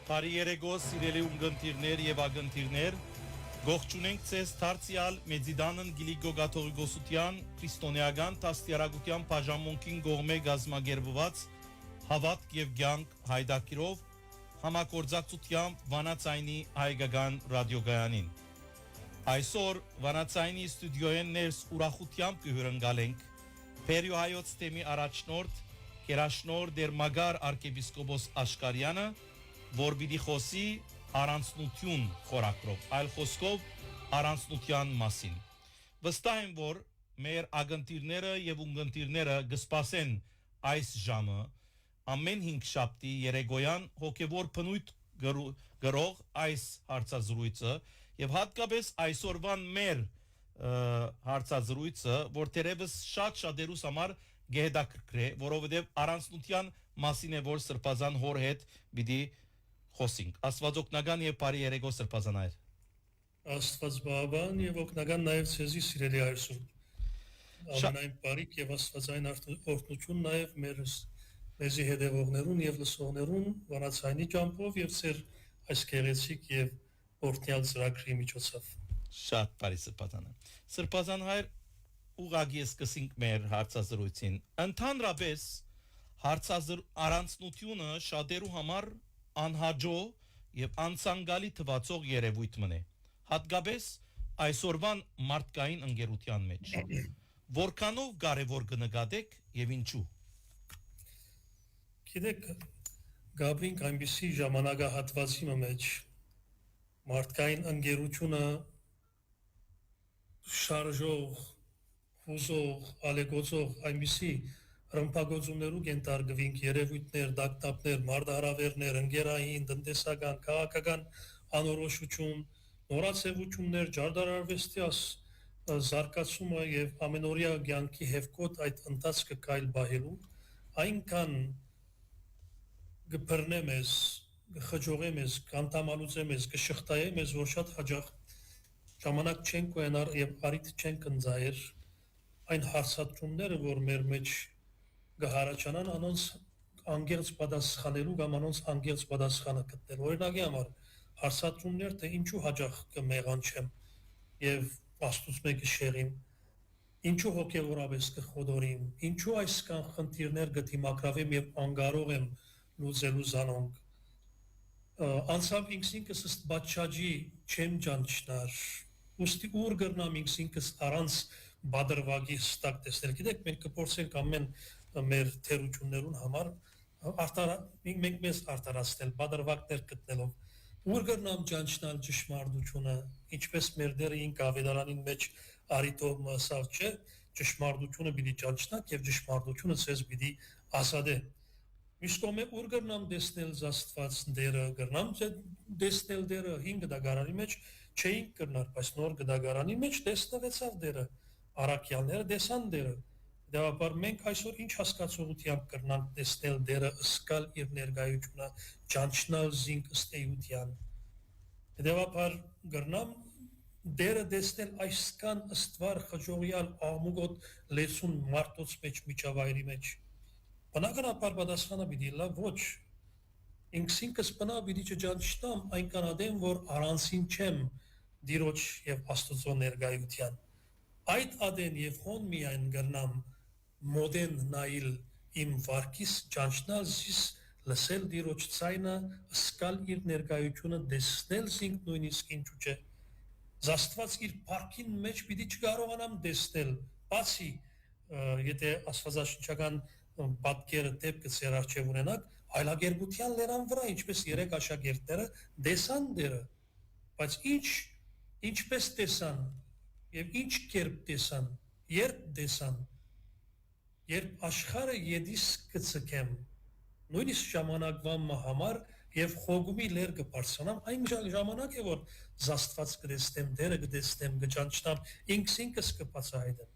Բարի երեկո, սիրելի ունգընտիրներ եւ ագընտիրներ, գողջունենք ցեզ Թարցիալ Մեծիդանն Գիլիգո Գաթողիկոսության քրիստոնեական տաստիարակության բաժանմունքին գողմե գազմագերբված հավատք եւ կյանք հայդակիրով համակորձակցությամբ Վանացայինի հայկական ռադիոգայանին։ Այսօր Վանացայինի ստուդիոյեն ներս ուրախությամբ կհյուրընկալենք Պերիո հայոց թեմի առաջնորդ Կերաշնոր Դերմագար arczepiskopos Աշխարյանը, որ պիտի խոսի առանցնություն խորակրով, այլ խոսքով առանցնության մասին։ Վստահ եմ, որ մեր ագընտիրները եւ ունգընտիրները կսպասեն այս ժամը ամեն 5 շաբթի երեկոյան հոգեվոր փնույթ գրող այս հարցազրույցը եւ հատկապես այսօրվան մեր հարցազրույցը, որ դերևս շատ-շատերուս համար գեհդակրկրե, որովհետեւ առանցնության մասին է, որ Սրբազան հոր հետ պիտի խոսենք։ Աստված օգնական եւ բարի երեկո Սրբազանայր։ Աստված բավական եւ օգնական նաեւ ցեզի սիրելի այրսուն։ Ամենայն բարիք եւ աստվածային օրհնություն նաեւ մեզի հետևողներուն եւ լսողներուն Վանացայինի ճամփով եւ ծեր այս գեղեցիկ եւ օրհնյալ ծրագրի միջոցով։ Շատ բարի Սրբազանը։ Սրբազան հայր ուղղակի սկսենք մեր հարցազրույցին։ Ընդհանրապես առանցնությունը շատերու համար անհաջո եւ անցանկալի թվացող երևույթ մնե։ Հատկապես այսօրվան մարդկային ընկերության մեջ։ Որքանով կարևոր կնկատեք եւ ինչու։ Գիտեք, գաբրինք այնպիսի ժամանակահատվածի մեջ մարդկային ընկերությունը շարժող, հուզող, ալեկոծող այնպիսի ռմբագործումներու կենտարգվինք երևույթներ, դակտապներ, մարդահրավերներ, ընկերային, տնտեսական, քաղաքական անորոշություն, նորացեվություններ, ջարդարարվեստի զարգացումը եւ ամենօրյա կյանքի հեվկոտ այդ ընթացքը կայլ բահելու այնքան գբրնե մեզ, գխջողե մեզ, կանտամալուծե մեզ, գշղթայե մեզ, որ շատ հաջող ժամանակ չենք կոյանար եւ արիթ չենք ընձայր այն հարցատրումները, որ մեր մեջ գահարաչանան անոնց անգերց պատասխանելու կամ անոնց անգերց պատասխանը գտնել։ Օրինակի համար հարցատրումներ, թե ինչու հաջող կմեղանչեմ եւ աստուծո մեկը շեղին, ինչու հոգեորապես կխոդորիմ, ինչու այսքան խնդիրներ գտիմակրավեմ եւ անկարող եմ լուծելու զանոնք։ Անցավ ինքսինքս ըստ բաչաջի չեմ ճանչնար, ուստի ուր գրնամ ինքսինքս առանց բادرվագի հստակ տեսնել։ Գիտեք, մենք կփորձենք ամեն մեր թերություններուն համար մենք մեզ արտարացնել բادرվակներ գտնելով ուր գրնամ ճանչնալ ճշմարտությունը, ինչպես մեր դերը ինք ավետարանին մեջ արիտով մասավ չէ, ճշմարտությունը պիտի ճանչնակ եւ ճշմարտությունը ցեզ պիտի ասադե։ Միշտոմե ուր գրնամ դեսնել Աստված դերը, գրնամ դեսնել դերը 5 դագարանի մեջ չէին կրնար, բայց նոր դագարանի մեջ դեսնվեցավ դերը, արաքյալները դեսան դերը։ Դեպաբար մենք այսօր ինչ հասկացողությամբ կրնանք դեսնել դերը ըսկալ իր ներկայությունը, ճանչնալ զինք ըստ էության։ Դեպաբար գրնամ դերը դեսնել այսքան ըստվար խժողյալ աղմուգոտ լեցուն մարդոց մեջ միջավայրի մեջ։ Բնականաբար պատասխանը պիտի լա ոչ։ Ինքսինքս բնա պիտի չճանչնամ այնքան ադեմ, որ առանցին չեմ դիրոջ եւ Աստծո ներկայության։ Այդ ադեն եւ հոն միայն գրնամ մոդեն նայել իմ վարկիս ճանչնալ զիս լսել դիրոջ ցայնը սկալ իր ներկայությունը դեսնել զինք նույնիսկ ինչու չէ Աստված իր парքին մեջ պիտի չկարողանամ դեսնել բացի եթե աստվածաշնչական պատկերը դեպքը ծեր արչև ունենակ այլագերբության լերան վրա ինչպես երեք աշակերտները դեսան դերը բայց ինչպես տեսան եւ ինչ կերպ տեսան երբ դեսան երբ աշխարհը յեդիս կծկեմ նույնիսկ ժամանակվան համար եւ խոգումի լեր կբարձրանամ այն ժամանակ է որ Աստված կդեսնեմ դերը կդեսնեմ կճանչնամ ինքսինքս կբացահայտեմ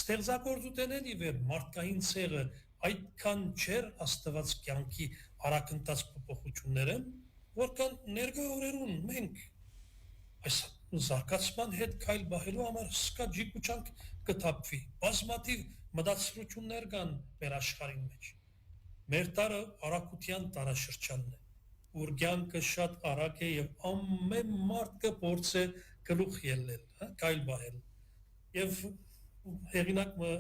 ստեղծագործութենեն իվեր մարդկային ցեղը այդքան չեր Աստված կյանքի արակընթաց փոփոխությունները որքան ներկա օրերուն մենք այս զարգացման հետ քայլ բահելու համար սկա ջիկուչանք կթափվի բազմաթիվ մտածություններ կան մեր աշխարհին մեջ մեր տարը արակության տարաշրջանն է որ կյանքը շատ արագ է եւ ամեն մարդ կփորձ է գլուխ ելնել, հա, կայլ բահել։ Եվ հեղինակը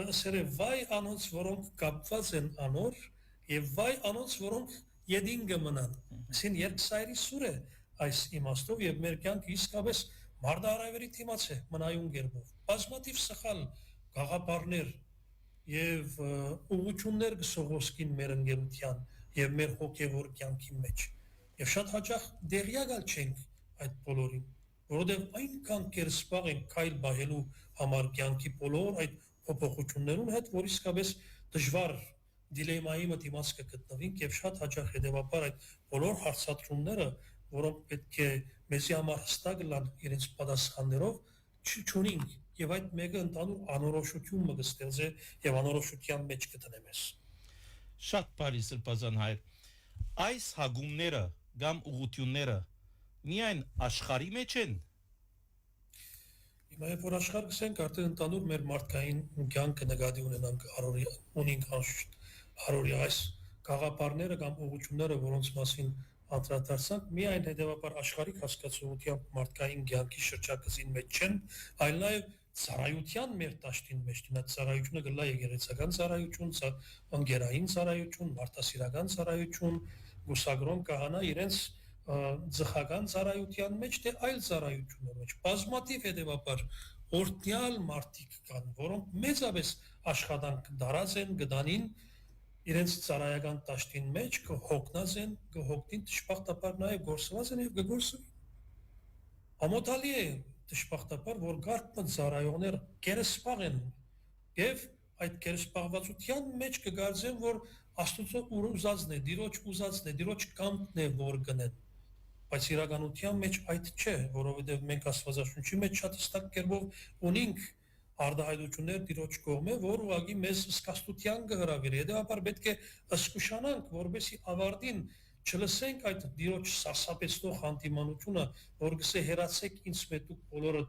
ասել է վայ անոնց, որոնք կապված են անոր, եւ վայ անոնց, որոնք յետին կմնան։ Այսին երկսայրի սուր է այս իմաստով եւ մեր կյանքը իսկապես մարդահրավերի թիմաց է մնայուն գերբով։ Բազմաթիվ սխալ գաղափարներ եւ ուղղություններ կսողոսկին մեր ընկերության եւ մեր հոգեվոր կյանքի մեջ։ Եվ շատ հաճախ դերյակալ չենք այդ բոլորին, որովհետեւ այնքան կերսպաղ ենք քայլ բահելու համար կյանքի բոլոր այդ փոփոխություններուն հետ, որ իսկապես դժվար դիլեմայի մտիմաց կգտնվենք եւ շատ հաճախ հետեւաբար այդ բոլոր հարցադրումները, որոնք պետք է մեզի համար հստակ լան իրենց պատասխաններով չունենք եւ այդ մեկը ընդհանուր անորոշություն մը կստեղծե եւ անորոշության մեջ կտնե մեզ։ Շատ բարի Սրբազան հայր։ Այս հագումները կամ ուղությունները միայն աշխարհի մեջ են։ Հիմա երբ որ աշխարհ գսենք, արդեն ընդհանուր մեր մարդկային կյանքը նկատի ունենանք ունենք առօրյա այս գաղափարները կամ ուղությունները, որոնց մասին անդրադարձանք, միայն հետեւաբար աշխարհիկ հասկացողությամբ մարդկային կյանքի շրջակցին մեջ չեն, այլ նաեւ ծառայության մեր դաշտին մեջ դինա ծառայությունը գլա եկեղեցական ծառայություն, ընկերային ծառայություն, մարդասիրական ծառայություն, գուսագրոն կահանա իրենց ձխական ծառայության մեջ թե այլ ծառայությունների մեջ բազմաթիվ հետեւաբար օրդյալ մարդիկ կան, որոնք մեծապես աշխատանք դարած են գտանին իրենց ծառայական դաշտին մեջ կհոգնած են, կհոգնին դժբախտաբար նաև գործված են եւ կգործվի։ Ամոթալի է դժբախտաբար, որ գարկ ծառայողներ կերսպաղ են եւ այդ կերսպաղվածության մեջ կգարձեն, որ Աստծո ուզածն է, Տիրոջ ուզածն է, Տիրոջ կամքն է, որ գնեն։ Բայց իրականության մեջ այդ չէ, որովհետեւ մենք Աստվածաշունչի մեջ շատ հստակ կերպով ունենք արդահայտություններ Տիրոջ կողմէ, որ ուղղակի մեզ սկաստության կհրավիրի։ Հետևաբար պետք է ըսկուշանանք, որովհետեւ ավարտին չլսենք այդ Տիրոջ սարսափեցնող հանդիմանությունը, որ գսե հերացեք ինձ մետուք բոլորը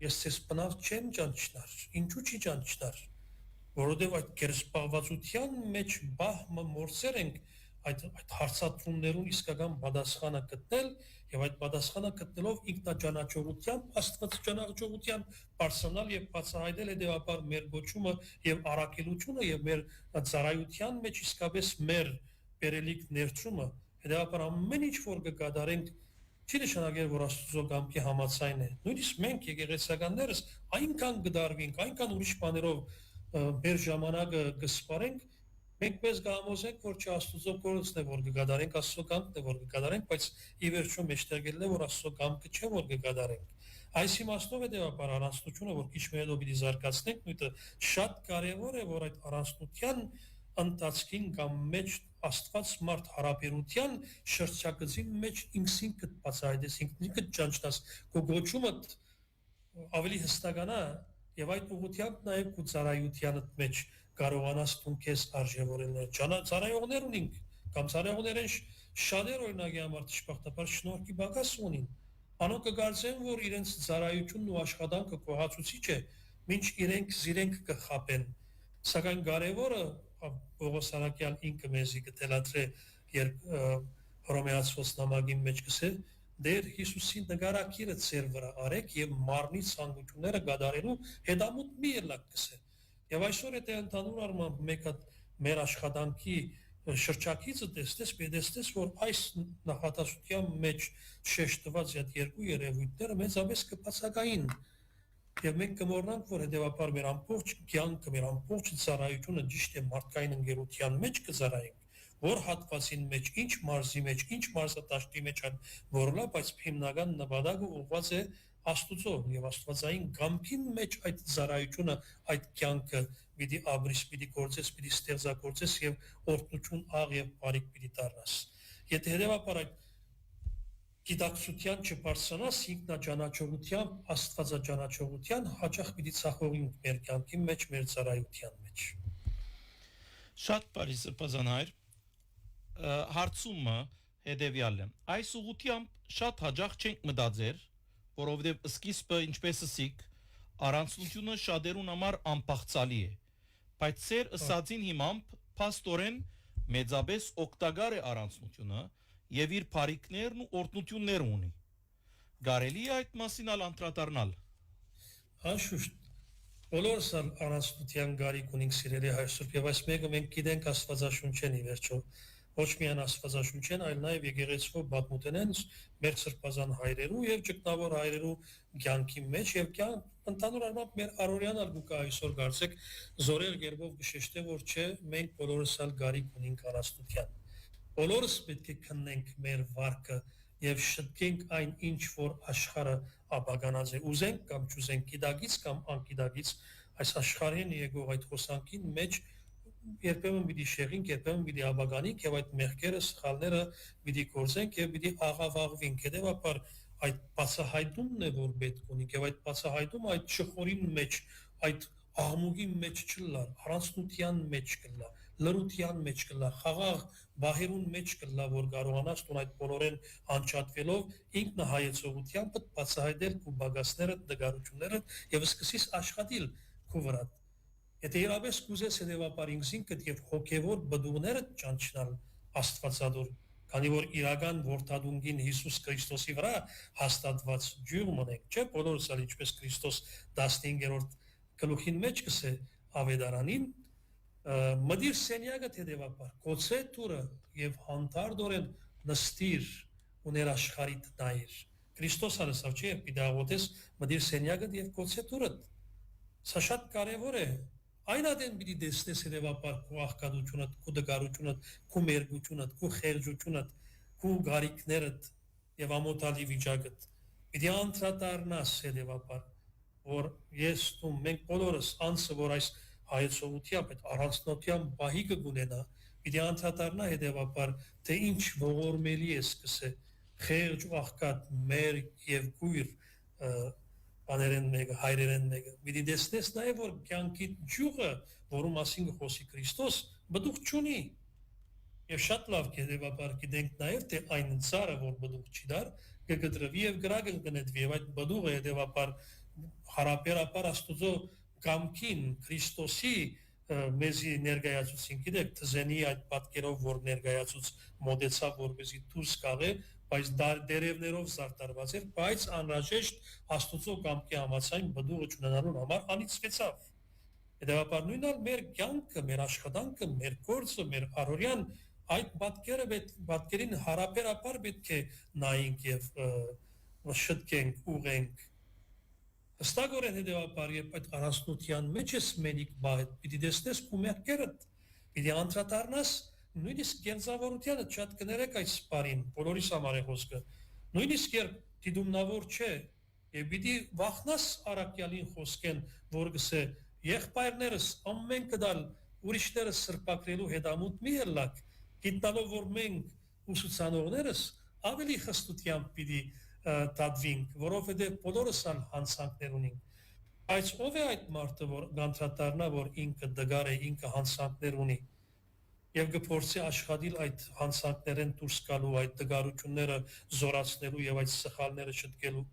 ես ցես բնավ չեմ ճանչնար, ինչու՞ չի ճանչնար, որովհետեւ այդ կերսպաղվածության մեջ բահմը մորցեր ենք այդ հարցադրումներուն իսկական պատասխանը գտնել եւ այդ պատասխանը գտնելով ինքնաճանաչողությամբ աստվածաճանաչողությամբ պարսոնալ եւ բացահայտել հետեւաբար մեր գոչումը եւ առաքելությունը եւ մեր ծառայության մեջ իսկապես մեր բերելիք ներծումը հետեւաբար ամեն ինչ որ կկատարենք չի նշանակել որ Աստծո կամքի համաձայն է նույնիսկ մենք եկեղեցականներս այնքան կդարվենք այնքան ուրիշ բաներով մեր ժամանակը կսպարենք մենք մեզ կհամոզենք որ Աստծո կորոցն է որ կկատարենք Աստծո կամքն է որ կկատարենք բայց ի վերջո մեջտեղելն է որ Աստծո կամքը չէ որ կկատարենք այս իմաստով հետեւաբար առանցնությունը որ քիչ մերով պիտի զարգացնենք նույնը շատ կարեւոր է որ այդ առանցնության ընթացքին կամ մեջ Աստված մարդ հարաբերության շրջակցի մեջ ինքսինքդ բացահայտես ինքնինքդ ճանչնաս գոչումը ավելի հստականա եւ այդ ուղղությամբ նաեւ քու ծառայությանդ մեջ կարողանաս դու քեզ արժևորել ծառայողներ ունենք կամ ծառայողներ են շատեր օրինակի համար դժբախտաբար շնորհքի բակաս ունին անոնք կգարձեն որ իրենց ծառայությունն ու աշխատանքը կողացուցիչ է ինչ իրենք զիրենք կխապեն սակայն կարևորը Պողոս Արաքյան ինքը մեզի կտելադրե երբ Հռոմեացիոս նամակի մեջ գսե դեր Հիսուսի նկարակիրը ծեր վրա արեք եւ մարմնի ցանկությունները գադարելու հետամուտ մի ելակ գսե եւ այսօր եթե ընդհանուր առմամբ մեկը մեր աշխատանքի շրջակիցը տեսնես պետք որ այս նախատասության մեջ շեշտված այդ երկու երևույթները մեծապես կբացակային եւ մենք կմոռանանք որ հետեւաբար մեր ամբողջ կյանքը մեր ամբողջ ծառայությունը ճիշտ է մարդկային ընկերության մեջ կծառայենք որ հատվածին մեջ ինչ մարզի մեջ ինչ մարզատաշտի մեջ են որլա բայց հիմնական նպատակը ուղղված է Աստծո եւ Աստվածային կամքին մեջ այդ ծառայությունը այդ կյանքը պիտի ապրես պիտի գործես պիտի ստեղծագործես եւ օրհնություն աղ եւ բարիք պիտի դառնաս եթե հետեւաբար այդ գիտակցության չբարձրանաս ինքնաճանաչողությամբ աստվածաճանաչողության հաճախ պիտի ցախողենք մեր կյանքի մեջ մեր ծառայության մեջ Շատ բարի Սրբազան հայր հարցումը հետեւյալն է այս ուղղությամբ շատ հաճախ չենք մտածեր որովհետեւ սկիզբը ինչպես ասիկ առանցնությունը շատերուն համար անփախցալի է բայց ծեր ըսածին հիմամբ փաստորեն մեծապես օգտակար է առանցնությունը եւ իր բարիկներն ու օրտնություններ ունի։ Կարելի է այդ մասին անդրադառնալ։ Անշուշտ բոլորս առանցնության գարիք ունենք սիրելի հայ սուրբ եւ այս մեկը մենք գիտենք Աստվածաշունչեն ի վերջո ոչ միայն Աստվածաշունչեն, այլ նաեւ եկեղեցու բացմունքեն մեր սրբազան հայրերու եւ ճգնավոր հայրերու կյանքի մեջ եւ ընդհանուր առմամբ մեր առօրյան ալգուկա այսօր գարցեք զորեղ երբով գշեշտե որ չէ մենք բոլորս գարիք ունենք առանցնության բոլորս պետք է քննենք մեր վարկը եւ շտկենք այն ինչ որ աշխարհը ապագանած է ուզենք կամ չուզենք գիտագից կամ անկիտագից այս աշխարհին եկող այդ հոսանքին մեջ երբեմն պիտի շեղենք երբեմն պիտի ապագանենք եւ այդ մեղքերը սխալները պիտի կորզենք եւ պիտի աղավաղվենք հետեւաբար այդ բացահայտումն է որ պետք ունենք եւ այդ բացահայտումը այդ շխորին մեջ այդ աղմուկի մեջ չլա առանցնության մեջ կլա լրության մեջ կլա խաղաղ բահերուն մեջ կլա որ կարողանաս տուն այդ բոլորեն անջատվելով ինքնահայեցողությամբ բացահայտել քո բագասները դգարությունները եւ սկսես աշխատել քո վրա եթե իրապես կուզես հետեւաբար ինքնին եւ հոգեվոր բդուները ճանչնալ աստվածադոր քանի որ իրական որդադունգին Հիսուս Քրիստոսի վրա հաստատված ջուրմ ունենք չէ բոլորս ալ ինչպես Քրիստոս 15-րդ գլուխին մեջ կսե ավետարանին մդիր սենյակը հետևաբար կոչե տուրը եւ հանդարտորեն նստիր ու ներաշխարհիդ նայր Քրիստոս ասավ չէ պիտաղոթես մդիր սենյակը եւ կոչե տուրը սա շատ կարեւոր է այն ադեն պիտի դեսնես հետևաբար քո աղքատությունը քո դգարությունը քո մերգությունը քո խեղճությունը քո գարիկներդ եւ ամոթալի վիճակդ պիտի անդրադառնաս հետևաբար որ ես ու մենք բոլորս անձը որ այս հայեցողությամբ այդ առանցնության բահիկը գունենա պիտի անդրադառնա հետևաբար թե ինչ ողորմելի է սկսե խեղճ ու աղքատ մեր եւ գույր աներեն մեկը հայրերեն մեկը պիտի դեսնես նաեւ որ կյանքի ջուղը որում մասին խոսի Քրիստոս բդուղ չունի եւ շատ լավ հետևաբար գիտենք նաեւ թե այն ծառը որ բդուղ չի դար կգդրվի եւ գրագը կնետվի եւ այդ բդուղը հետևաբար հարաբերաբար աստուծո կամքին Քրիստոսի մեզի ներկայացուցին գիտեք թզենի այդ պատկերով որ ներկայացուց մոդեցավ որպեսի դուրս գալը բայց դերևներով զարդարված էր բայց անհրաժեշտ աստուծո կամքի համաձայն բդուղը ունենալու համար անիծվեցավ հետևաբար նույնալ մեր կյանքը մեր աշխատանքը մեր գործը մեր առօրյան այդ պատկերին հարաբերաբար պետք է նայենք եւ շտկենք ուղենք Ստագորեն հետևաբար երբ այդ առանցնության մեջ ես մենիկ բահետ պիտի դեսնես քո մեղքերդ պիտի անդրադառնաս նույնիսկ գերզավորությանը շատ կներեք այս բարին բոլորիս համար է խոսքը նույնիսկ երբ դիդումնավոր չէ եւ պիտի վախնաս արաքյալին խոսքեն որ գսե եղբայրներս ամեն կդալ ուրիշները սրբակրելու հետամուտ մի ելակ գիտնալով որ մենք ուսուցանողներս ավելի խստությամբ պիտի տադվինք, որովհետև բոլորս հանցանքներ ունենք։ Բայց ով է այդ մարդը, որ գանտրատարնա, որ ինքը դգար է, ինքը հանցանքներ ունի, եւ կփորձի աշխատել այդ հանցանքներեն դուրս գալու, այդ դգարությունները զորացնելու եւ այդ սխալները շտկելու։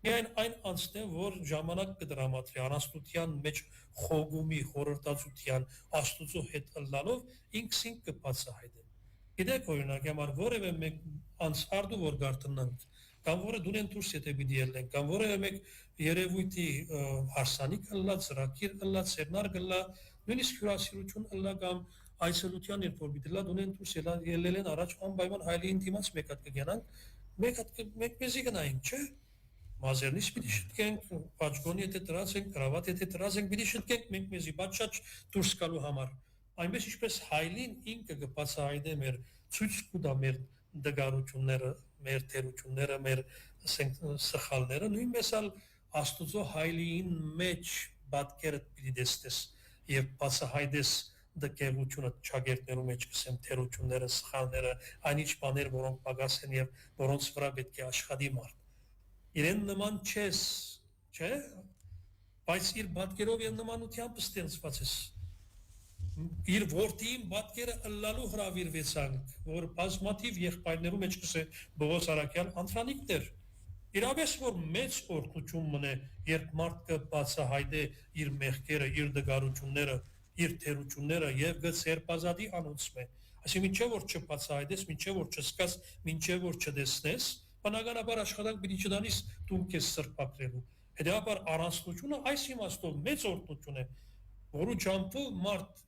Միայն այն անձն է, որ ժամանակ կդրամատրի առանցնության մեջ խոգումի, խորհրդածության, աստուծո հետ ըլլալով ինքսին կբացահայտի։ Գիտեք օրինակ, համար որևէ մեկ անցարդու որ գարտնանք կամ որը դունեն դուրս եթե պիտի ելնենք, կամ որևէ մեկ երևույթի հարսանիք ըլլա, ծրագիր ըլլա, սերնար գլա, նույնիսկ հյուրասիրություն ըլլա կամ այցելության երբ որ պիտի լա դունեն դուրս ելել են առաջ անպայման հայլին դիմաց մեկ հատ կգնանք, մեկ մեզի գնայինք, չէ՞։ Մազերնից պիտի շտկենք, պաճկոնի եթե տրած ենք, կրավատ եթե տրած ենք, պիտի շտկենք մենք մեզի, բայց շատ դուրս գալու համար։ Այնպես ինչպես հայլին ինքը կբացահայտե մեր ցույց կտա մեր դգարությունները, մեր թերությունները, մեր սխալները, նույնպես ալ աստուծո հայլին մեջ պատկերը պիտի դեսնես եւ բացահայտես դկերությունը ճագերտներու մեջ կսեմ թերությունները, սխալները, այնիշ բաներ, որոնք պակաս են եւ որոնց վրա պետք է աշխատի մարդ։ Իրեն նման չես, չէ՞, բայց իր պատկերով եւ նմանությամբ ստեղծված ես։ Իր որդին պատկերը ըլլալու հրավիրվեցանք, որ բազմաթիվ եղբայրներու մեջ կսե Բողոս Արաքյալ անտրանիկներ։ Իրավես որ մեծ օրհնություն մնե, երբ մարդը բացահայտե իր մեղքերը, իր դգարությունները, իր թերությունները եւ գցերբազատի անոնցմե։ Այսինքն մինչև որ չբացահայտես, մինչև որ չսկաս, մինչև որ չտեսնես, բնականաբար աշխատանք պիտի չդանես դու քեզ սրբակրելու։ Հետևաբար առանցնությունը այս իմաստով մեծ օրհնություն է, որու ճամփը մարդ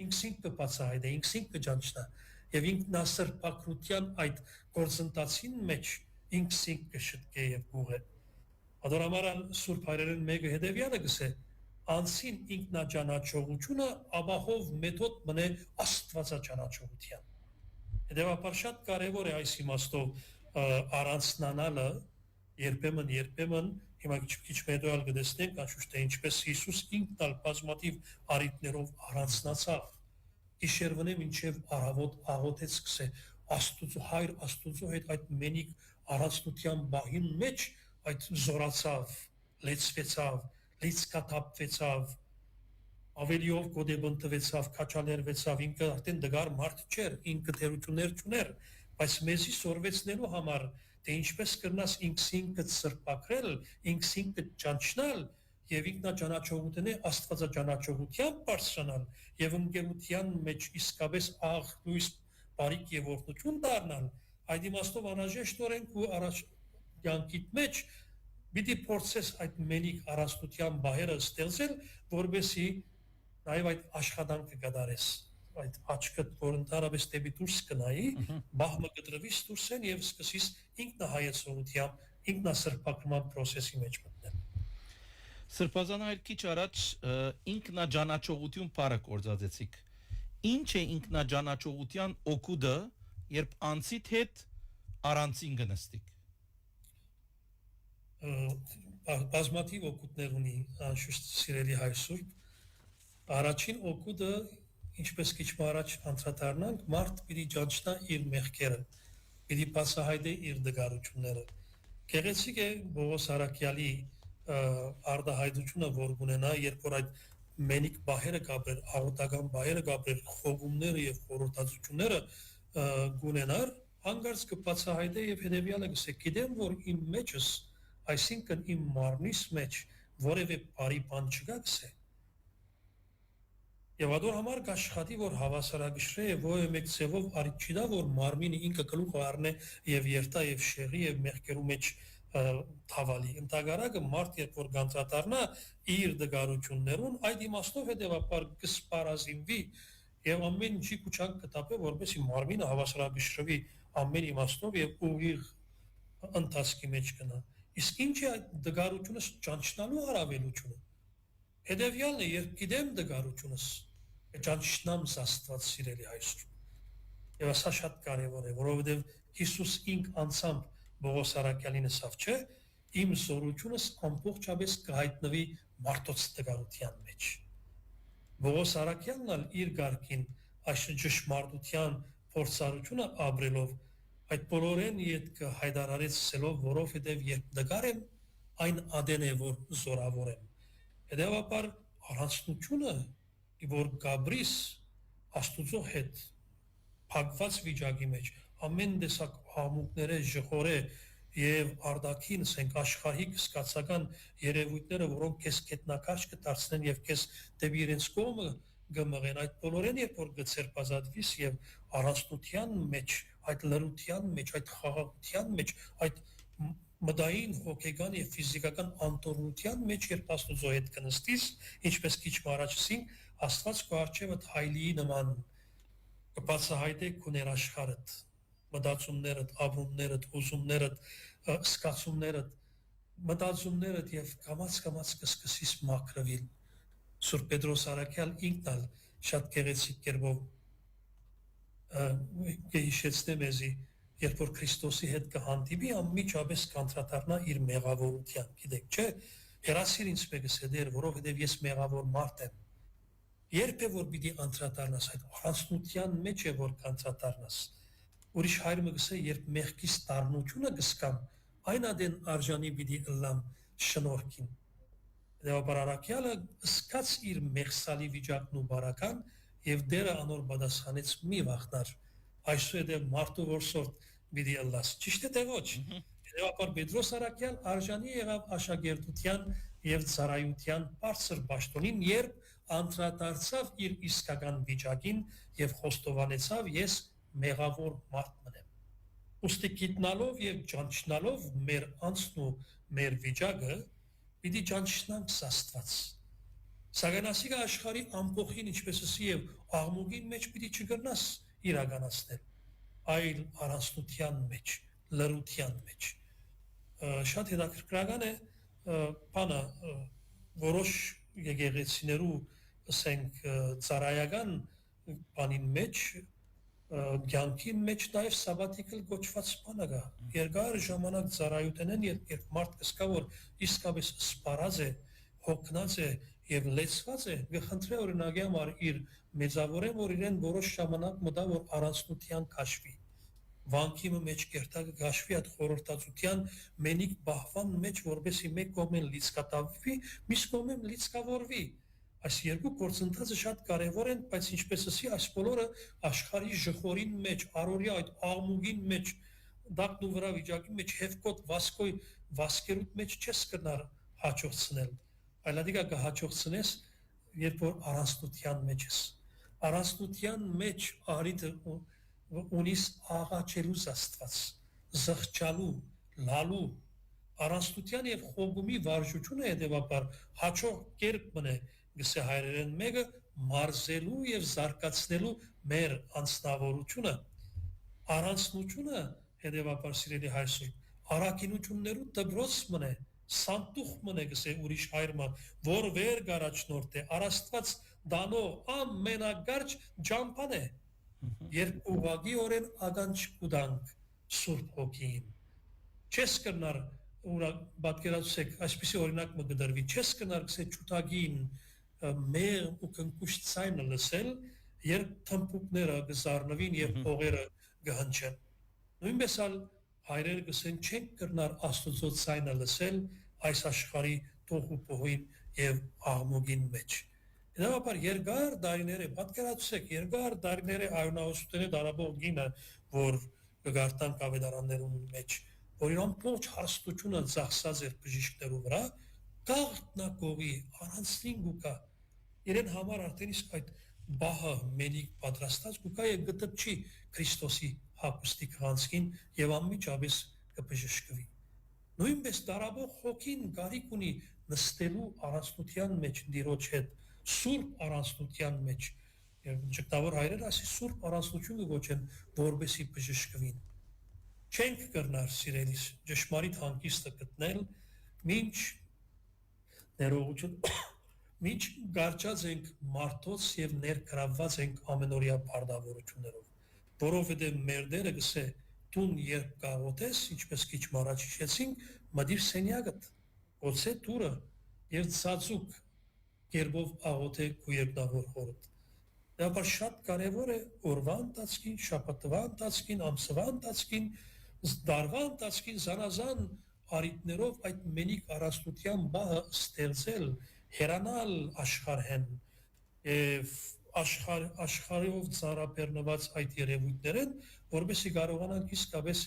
ինքսին կբացահայտե, ինքսին կճանչնա եւ ինքնասրբակրության այդ գործընթացին մեջ ինքսին կշտկե եւ գուղե։ Ադորամարան Սուրբ Հայրերեն մեկը հետևյալը գսե անցին ինքնաճանաչողությունը ապահով մեթոդ մնե աստվածաճանաչողության։ Հետևաբար շատ կարևոր է այս իմաստով առանցնանալը երբեմն հիմա քիչ մեդոյալ գտեսնենք անշուշտ թե ինչպես Հիսուս ինքն ալ բազմաթիվ արիտներով առանցնացավ իշերվնե մինչև առավոտ աղոթեց սկսե Աստուծո հայր Աստուծո հետ այդ մենիկ առանցնության բահին մեջ այդ զորացավ լեցվեցավ լիցկաթափվեցավ ավելիով գոդեբնտվեցավ քաչալերվեցավ ինքը արդեն դգար մարդ չէր ինքը թերություններ չուներ բայց մեզի սորվեցնելու համար թե ինչպես կրնաս ինքսինքը սրբակրել ինքսինքը ճանչնալ եւ ինքնաճանաչողութենե աստվածաճանաչողությամբ բարձրանալ եւ ընկերության մեջ իսկապես աղ լույս բարիք եւ օրհնություն դառնալ այդ իմաստով անհրաժեշտորեն ու առաջ յանքիդ մեջ պիտի փորձես այդ մենիկ առանցնության բահերը ստեղծել որբեսի նաեւ այդ աշխատանքը կդարես այդ աչքդ որ ընդհանրապես դեպի դուրս կնայի բահմը կտրվի դուրսեն եւ սկսես ինքնահայեցողությամբ ինքնասրբակրման process-ի մեջ մտնել Սրբազան այլ քիչ առաջ ինքնաճանաչողություն բառը կորցածեցիք ինչ է ինքնաճանաչողության օգուտը երբ անցիդ հետ առանցին գնստիկ բազմաթիվ օգուտներ ունի անշուշտ սիրելի հայ սուրբ առաջին օգուտը ինչպես քիչ առաջ անդրադառնանք մարդ պիտի ճանչնա իր մեղքերը պիտի բացահայտե իր դգարությունները գեղեցիկ է Բողոս Արաքյալի արտահայտությունը որ ունենա երբ որ այդ մենիկ բահերը կապեր աղոտական բահերը կապեր խոհումները եւ խորհրդածությունները գունենար հանգարց կբացահայտե եւ հետեւյալը գսե գիտեմ որ իմ մեջս այսինքն իմ մարմնիս մեջ որևէ բարի բան չկա գսե եւ ադոր համար կաշխատի որ հավասարակշռե եւ ո մեկ ծևով արիք չի դա որ մարմինը ինքը գլուխ առնե եւ երթա եւ շեղի եւ մեղքերու մեջ թավալի ընդհանրակը մարդ երբ որ գանձատարնա իր դգարություններուն այդ իմաստով հետեւաբար կսպարազինվի եւ ամեն ինչի կուչանք կտապե որովհետեւ մարմինը հավասարակշռվի ամեն իմաստով եւ ուղիղ ընթացքի մեջ կնա իսկ ինչ է այդ դգարությունը ճանչնալու հարավելությունը հետեւյալն է երբ գիտեմ դգարությունս ճանչնամ Աստված սիրելի հայր եւ սա շատ կարեւոր է որովհետեւ Հիսուս ինք անցամբ Բողոս Արաքյալին ասավ չէ իմ զորությունս ամբողջապես կհայտնվի մարդոց դգարության մեջ Բողոս Արաքյալն ալ իր ղարքին այս ճշմարտության փորձառությունը ապրելով այդ բոլորեն յետքը հայտարարեցելով որովհետև երբ դգար եմ այն ադեն է որ զորավոր եմ հետևաբար առանցնությունը որ գաբրիս աստուծո հետ փակված վիճակի մեջ ամեն տեսակ համուկները ժխորե եւ արդակին ասենք աշխարհիկ սկացական երևույթները որոնք քեզ կետնակաշ կդարձնեն եւ քեզ դեպի իրենց կողմը գմղեն այդ բոլորեն երբ որ գծերբազատվիս եւ առանցնության մեջ այդ լրության մեջ այդ խաղաղության մեջ այդ մտային հոգեգան եւ ֆիզիկական անտորության մեջ երբ աստուծո հետ կնստիս ինչպես քիչ առաջ ասինք Աստված քո արժեվդ հայլի նման կբացահայտե քո ներաշխարհդ մտածումներդ, ապրումներդ, ուզումներդ, սկացումներդ, մտածումներդ եւ կամաց կսկսես մաքրվել։ Սուրբ Պետրոս Արաքյալ ինքն ալ շատ գեղեցիկ կերպով գեհիշեցնե մեզի, երբ որ Քրիստոսի հետ կհանդիպի, անմիջապես կանդրադառնա իր մեղավորության։ Գիտեք, չէ՞, հերասիր ինձ մեկս է դեր, որովհետեւ ես մեղավոր մարդ եմ։ Երբ է որ պիտի անդրադառնաս այդ առանցնության մեջ է որ կանդրադառնաս ուրիշ հայր մգսե երբ մեղքիս տառնությունը գսկամ այն ադեն արժանի պիտի ըլլամ շնորհքին դեպի Արաքյալը սկաց իր մեղսալի վիճակն ու բարական եւ դերը անոր պատասխանեց մի վախնար այսուհետ մարդու որսորտ պիտի ըլլաս ճիշտ է թե ոչ դեպի Պետրոս Արաքյալ արժանի եղավ աշակերտության եւ ծառայության բարձր պաշտոնին երբ անդրադարձավ իր իսկական վիճակին եւ խոստովանեցավ ես մեղավոր մարդ մնեմ։ Ուստի գիտնալով եւ ճանչնալով մեր անձն ու մեր վիճակը պիտի ճանչնանք Աստված։ Սակայն ասիկա աշխարհի ամբողջին ինչպես ասի եւ աղմուկին մեջ պիտի չգրնաս իրականացնել, այլ առանցնության մեջ, լրության մեջ։ Շատ հետաքրքրական է բանը որոշ եկեղեցիներու ասենք ծառայական բանին մեջ կյանքի մեջ նաև սաբատիկել գոչված բանը կա։ Երկար ժամանակ ծառայութենեն երբ մարդ կսկա որ իսկապես սպարած է, հոգնած է եւ լեցված է, գխնդրե օրինակի համար իր մեծավորեն որ իրեն որոշ ժամանակ մտա որ առանցնության քաշվի։ Վանքի մեջ կերտակը քաշվի այդ խորհրդածության մենիկ բահվան մեջ որբեսի մեկ կողմեն լիցկատավվի, մյուս կողմեն լիցկավորվի։ Այս երկու գործընթացը շատ կարևոր են, բայց ինչպես ասի, այս բոլորը աշխարհի ժխորին մեջ, առօրյա այդ աղմուկին մեջ, դակն ու վրա վիճակի մեջ, հևկոտ վասկոյ վասկերուտ մեջ չես կնար հաջողցնել, այլ ադիկա կհաջողցնես, երբ որ առանցնության մեջ ես։ Առանցնության մեջ արիթը ունիս աղաչելու Աստված, զղջալու, լալու, առանցնության եւ խոբումի վարժությունը հետեւաբար հաջող կերպ մնե գսե հայրերեն մեկը մարզելու եւ զարգացնելու մեր անձնավորությունը առանցնությունը հետեւաբար սիրելի հայրսուր արակինություններու դբրոց մնե սանտուխ մնե գսե ուրիշ հայրմա որ վեր գարաչնորդ է առաստված դանո ամենագարջ ջամփան է երբ ուղագի օրեն ագանջ կուդանք սուրբ հոգին չես կնար պատկերացեք այսպեսի օրինակ մը գդրվի չես կնար գսե ճուտագին մեր ու կնկուշ ցայնը լսել երբ թմփուկները գզառնվին եւ փողերը գհնչեն նույնպես ալ հայրերը գսեն չեն կրնար աստծո ցայնը լսել այս աշխարհի տողու փողին եւ աղմուկին մեջ Հետևաբար երկար դարիներ է պատկերացեք երկար դարիներ է այոնահոսությունը դարաբող գինը որ գարտան կավետարաններում մեջ որ իրան փոչ հարստությունը ծախսած էր բժիշկներու վրա գաղտնակողի առանցին գուկա իրեն համար արդեն իսկ այդ բահը մենիկ պատրաստած գուկա եւ գտպչի Քրիստոսի հապստի քանցքին եւ անմիջապես կբժշկվի նույնպես դարաբող հոգին գարիկ ունի նստելու առանցնության մեջ դիրոջ հետ սուրբ առանցնության մեջ եւ ճկտավոր հայրերը ասի սուրբ առանցնությունը գոչեն որբեսի բժշկվին չենք կրնար սիրելիս ճշմարիտ հանգիստը գտնել մինչ ներողություն մինչ գարչած ենք մարդոց եւ ներգրավված ենք ամենօրյա բարդավորություններով որովհետեւ մեր դերը գսե տուն երբ գաղոթես ինչպես քիչ առաջ հիշեցինք մդիր սենյակդ ոցե դուրը եւ ծածուկ երբով աղոթե քու երկնավոր խորտ դա շատ կարևոր է օրվա ընթացքին շաբաթվա ընթացքին ամսվա ընթացքին դարվա ընթացքին զանազան արիտներով այդ մենիկ առանցնության բահը ստեղծել հերանալ աշխարհեն եւ աշխարհով ծառապեռնված այդ երևույթներն որովհետեւ կարողանանք իսկապես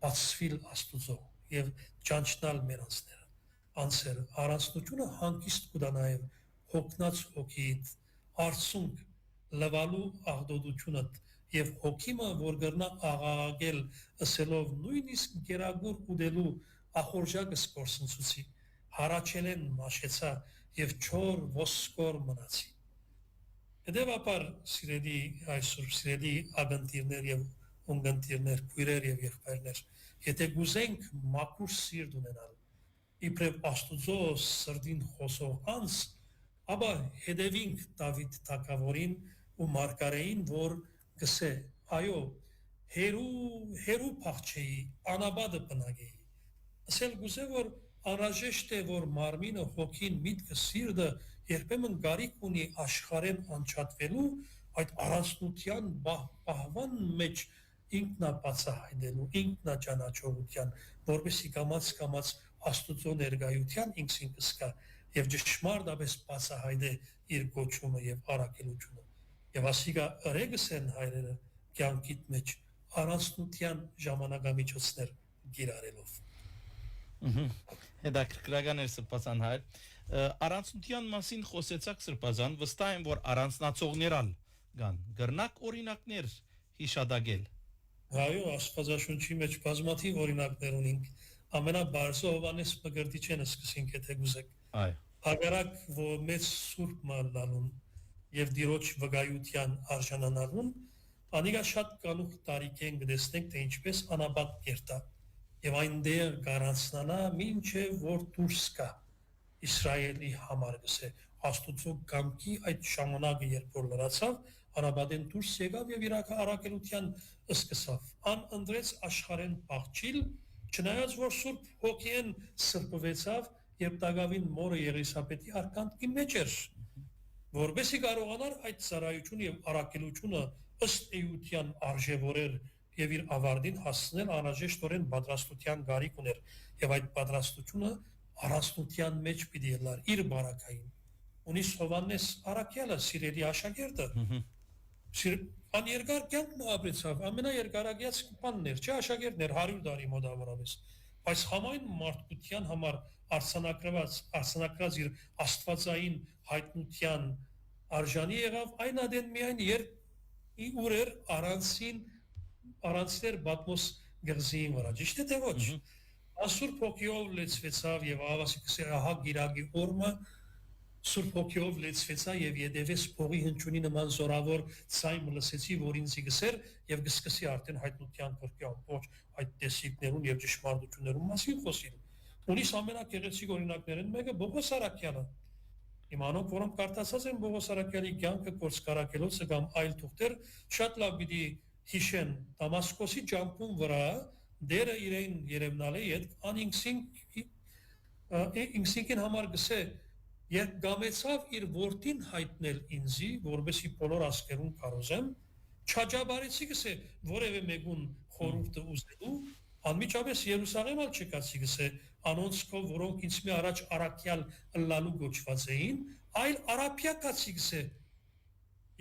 բացվել աստուծո եւ ճանչնալ մեր անձերը առանցնությունը հանգիստ կուտա նաեւ հոգնած հոգիդ արցունք լվալու աղդոդությունը եւ հոգիմը որ գրնա աղաղակել ասելով նույնիսկ գերագուր ուդելու ախորժակը սկորսնցուցի հարաչելեն մաշեցա եւ չոր ոսկոր մնացի Հետևաբար սիրելի այսօր սիրելի ագանտիրներ եւ ունգանտիրներ քույրեր եւ եղբայրներ եթե գուզենք մաքուր սիրտ ունենալ իբրև աստուծո սրդին խոսող անձ ապա հետևինք Դավիթ թագավորին ու մարգարեին որ գսե այո հերու փախչեի անաբադը բնագեի ասել գուզե որ անհրաժեշտ է որ մարմինը հոգին միտքը սիրտը երբեմն գարիք ունի աշխարհեն անչատվելու այդ առանցնության բահվան մեջ ինքնաբացահայտելու ինքնաճանաչողության որովհետեւ կամաց աստուծո ներկայության ինքսին կսկա եւ ճշմարտապես բացահայտե իր գոչումը եւ առաքելությունը եւ ասիկա ռեգսեն հայրերը կյանքիդ մեջ առանցնության ժամանակամիջոցներ գիրարելով Հետաքրքրական էր Սրբազան հայր։ Առանցնության մասին խոսեցաք Սրբազան, վստահ եմ, որ առանցնացողներ ալ կան։ Գրնակ օրինակներ հիշադակել։ Այո, Աստվածաշունչի մեջ բազմաթիվ օրինակներ ունենք։ Ամենաբարձը Հովհաննես Մկրտիչյանը սկսենք, եթե գուզեք։ Այո։ Հակառակ որ մեծ սուրբ մալալուն եւ դիրոջ վկայության արժանանալուն, անիկա շատ կանուխ տարիքեն գտեսնենք, թե ինչպես անաբատ կերտա եւ այնտեղ գարանցնանա մինչեւ որ դուրս կա Իսրայելի համար գսե Աստուծո կամքի այդ ժամանակը երբ որ լրացավ անաբադեն դուրս եկավ եւ իր առաքելության սկսավ ան ընդրեց աշխարհեն փախչիլ չնայած որ սուրբ հոգին սրբվեցավ երբ Դագավին մորը Եղիսաբեթի արքանքի մեջ էր որբեսի կարողանար այդ ծառայությունը եւ առաքելությունը ըստ էության արժեվորեր եւ իր ավարտին հասնել անհրաժեշտորեն պատրաստության գարիք ուներ եւ այդ պատրաստությունը առանցնության մեջ պիտի լար իր բարակային ունի Հովհաննես Արաքյալը սիրելի աշակերտը ան երկար կյանք ապրեցավ ամենաերկարագյաց բանն էր չէ աշակերտներ 100 տարի մոտավորապես բայց համայն մարդկության համար արսանակրած իր աստվածային հայտնության արժանի եղավ այն ադեն միայն երբ ուրեր առանցներ Բատմոս գղզիին վրա ճիշտ է թե ոչ Սուրբ հոգիով լեցվեցավ եւ ավասիկսի ահա գիրագի օրմը Սուրբ հոգիով լեցվեցա եւ յետևես փողի հնչյունի նման զորավոր ցայմ լսեցի որ ինձ գսեր եւ գսկսի արդեն հայտնության կրկյան ոչ այդ տեսիկներուն եւ ճշմարտություններուն մասին խոսիլ ունիս ամենակեղեցիկ օրինակներն մեկը Բողոս Արաքյալը իմանոք որոնք կարդացած են Բողոս Արաքյալի կյանքը կորսկարակելոցը կամ այլ թուղթեր շատ լավ պիտի հիշեն Դամասկոսի ջամփուն վրա դերը իրեն երևնալի այդ ինքսինքին համար գսե երբ գամեցավ իր որդին հայտնել ինձի որբեսի բոլոր ասկերուն կարոզեմ չաջաբարեցի գսե որևէ մեկուն խորհուրդը ուզելու անմիջապես Երուսաղեմ ալ չկացի գսե անոնց կով որոնք ինձ մի առաջ Արաքյալ ըլլալու գոչված էին այլ Արաբիա կացի գսե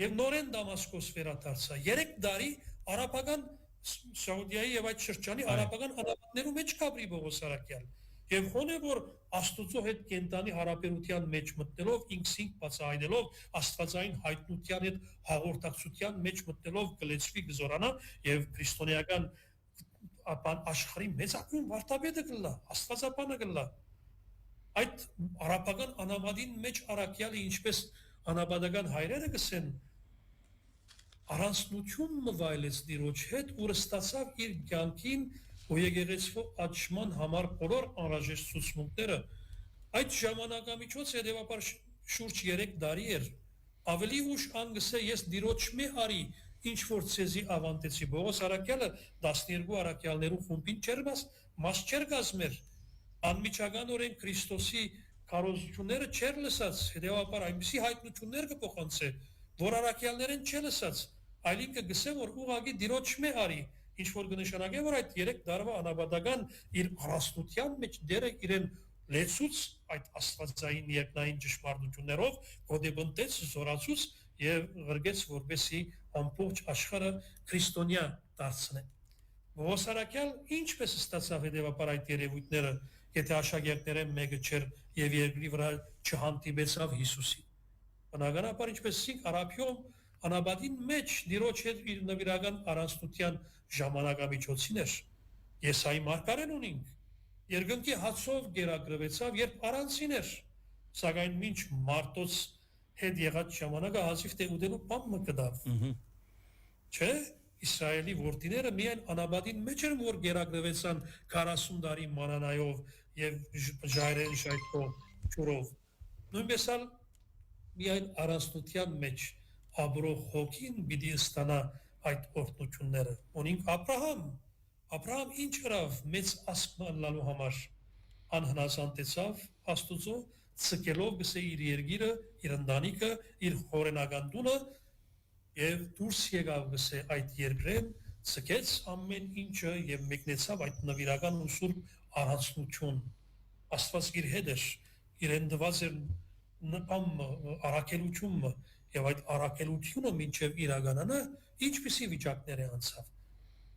եւ նորեն Դամասկոս վերադարձա 3 տարի արաբական Սաուդիայի եւ այդ շրջանի արաբական անապատներու մեջ կապրի Բողոս Արաքյալ եւ խոնե որ Աստուծո հետ կենտանի հարաբերության մեջ մտնելով ինքսինք բացահայտելով աստվածային հայտնության հետ հաղորդակցության մեջ մտնելով գլեցվի գզորանա եւ քրիստոնեական աշխարհի մեծագույն վարտաբեդը կլա աստվածապանը կլա այդ արաբական անապատին մեջ Արաքյալը ինչպես անապատական հայրերը գսեն առանցնություն մվայլեց դիրոջ հետ ու ստացավ իր կյանքին ու եկեղեցու աճման համար բոլոր անհրաժեշտ ցուցմունքները այդ ժամանակամիջոց հետևաբար շուրջ 3 տարի էր ավելի ուշ անգսե ես դիրոջ մի արի ինչ որ ցեզի ավանտեցի Բողոս Արաքյալը 12 արաքյալներու խումբին չերված մաս չեր գազմեր անմիջականորեն Քրիստոսի կարոզությունները չեր լսած հետևաբար այնպիսի հայտնություններ կփոխանցե որ արաքյալներեն չլսած այլինքը գսե որ ուղագի դիրոջ մի արի ինչ որ կնշանակե որ այդ 3 տարվա անաբադական իր առանցնության մեջ դերը իրեն լեցուց այդ աստվածային երկնային ճշմարտություններով գոդեբնտեց զորացուց եւ գրգեց որբեսի ամբողջ աշխարհը քրիստոնյա դարձնե Բողոս Արաքյալ ինչպես ստացավ հետևաբար այդ երևույթները եթե աշակերտները մեկը չեր եւ երկրի վրա չհանդիպեցավ Հիսուսի բնականաբար ինչպես սիկ արաբիոմ անաբադին մեջ դիրոջ հետ իր նվիրական առանցնության ժամանակամիջոցին էր Եսայի մարգարեն ունինք երկնքի հացով գերագրվեցավ երբ առանցին էր սակայն մինչ մարտոց հետ եղած ժամանակը հազիվ թե ուտելու բան մկդավ չէ Իսրայելի որդիները միայն անաբադին մեջ են որ գերագրվեցան 40 տարի մանանայով եւ ժայրեն շայթով ճուրով նույնպես ալ միայն առանցնության մեջ Աբրող հոգին պիտի ստանա այդ օրհնությունները ունինք Աբրահամ ինչ գրավ մեծ ասկման լալու համար անհնազանդեցավ Աստուծո ցկելով գսե իր երգիրը իր ընտանիքը իր հորենական տունը եւ դուրս եկավ գսե այդ երկրեն ցկեց ամեն ինչը եւ մեկնեցավ այդ նվիրական ու սուրբ առանցնություն Աստված իր հետ էր իրեն դված էր նպամ առաքելությունը եւ այդ առաքելությունը մինչեւ իրականանա ինչպիսի վիճակներ է անցավ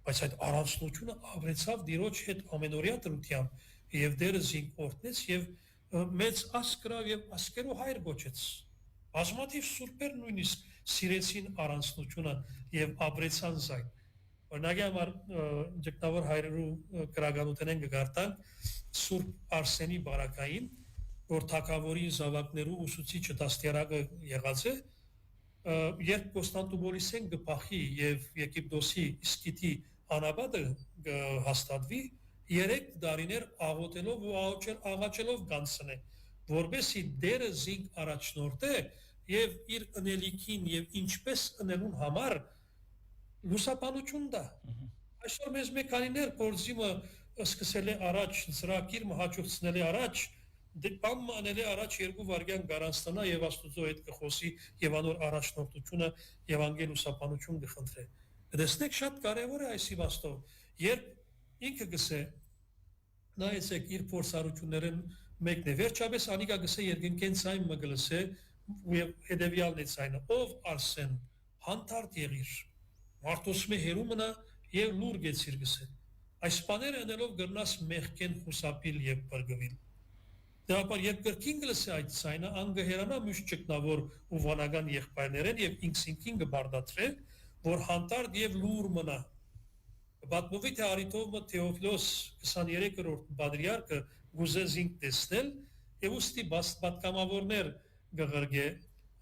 բայց այդ առանցնությունը ապրեցավ դիրոջ հետ ամենօրյա դրությամբ եւ դերը զինք օրտնեց եւ մեծ ասկրավ եւ ասկերու հայր գոչեց բազմաթիվ սուրբեր նույնիսկ սիրեցին առանցնությունը եւ ապրեցան զայն օրինակ համար ճգնավոր հայրերու գրականութեն են գարտանք Սուրբ Արսենի բարակային որ թագավորի զավակներու ուսուցիչը դաստիարակը եղած է երբ Կոստանդնուպոլիսեն գփախի եւ Եգիպտոսի Իսկիթի անաբադը հաստատվի 3 տարիներ աղոթելով ու աղաչելով կանցնե որբեսի դերը զինք առաջնորդե եւ իր ընելիքին եւ ինչպես ընելուն համար լուսապանություն դա այսօր մեզ մեքանիներ կորզիմը սկսել է առաջ ծրագիր հաջողցնել է առաջ դեպան մանել է առաջ 2 վայրկյան գարանստանա եւ Աստուծո հետ կխոսի եւ անոր առաջնորդությունը Եվանգել լուսապանություն կխնդրե դեսնեք շատ կարեւոր է այս իմաստով երբ ինքը գսե նայեցեք իր փորձառություններն մեկն է վերջապես անիկա գսե երկնքեն ցայն մգլսե եւ հետեւյալն է ցայնը ով Արսեն հանդարտ եղիր Մարտոսմե հերու մնա եւ լուր գեցիր գսե այս բաները անելով գրնաս մեղքեն խուսապիլ եւ բրգվիլ դեպար երբ կրկին գլսե այդ ցայնը անգհերանա միշտ ճգնավոր ու վանական եղբայրներեն եւ ինքսինքին կբարդատրե որ հանդարտ եւ լուր մնա Պատմովի թե Արիտովը Թեոֆիլոս 23-րդ պատրիարքը գուզեզինք տեսնել եւ ուստի պատկամավորներ գղրգե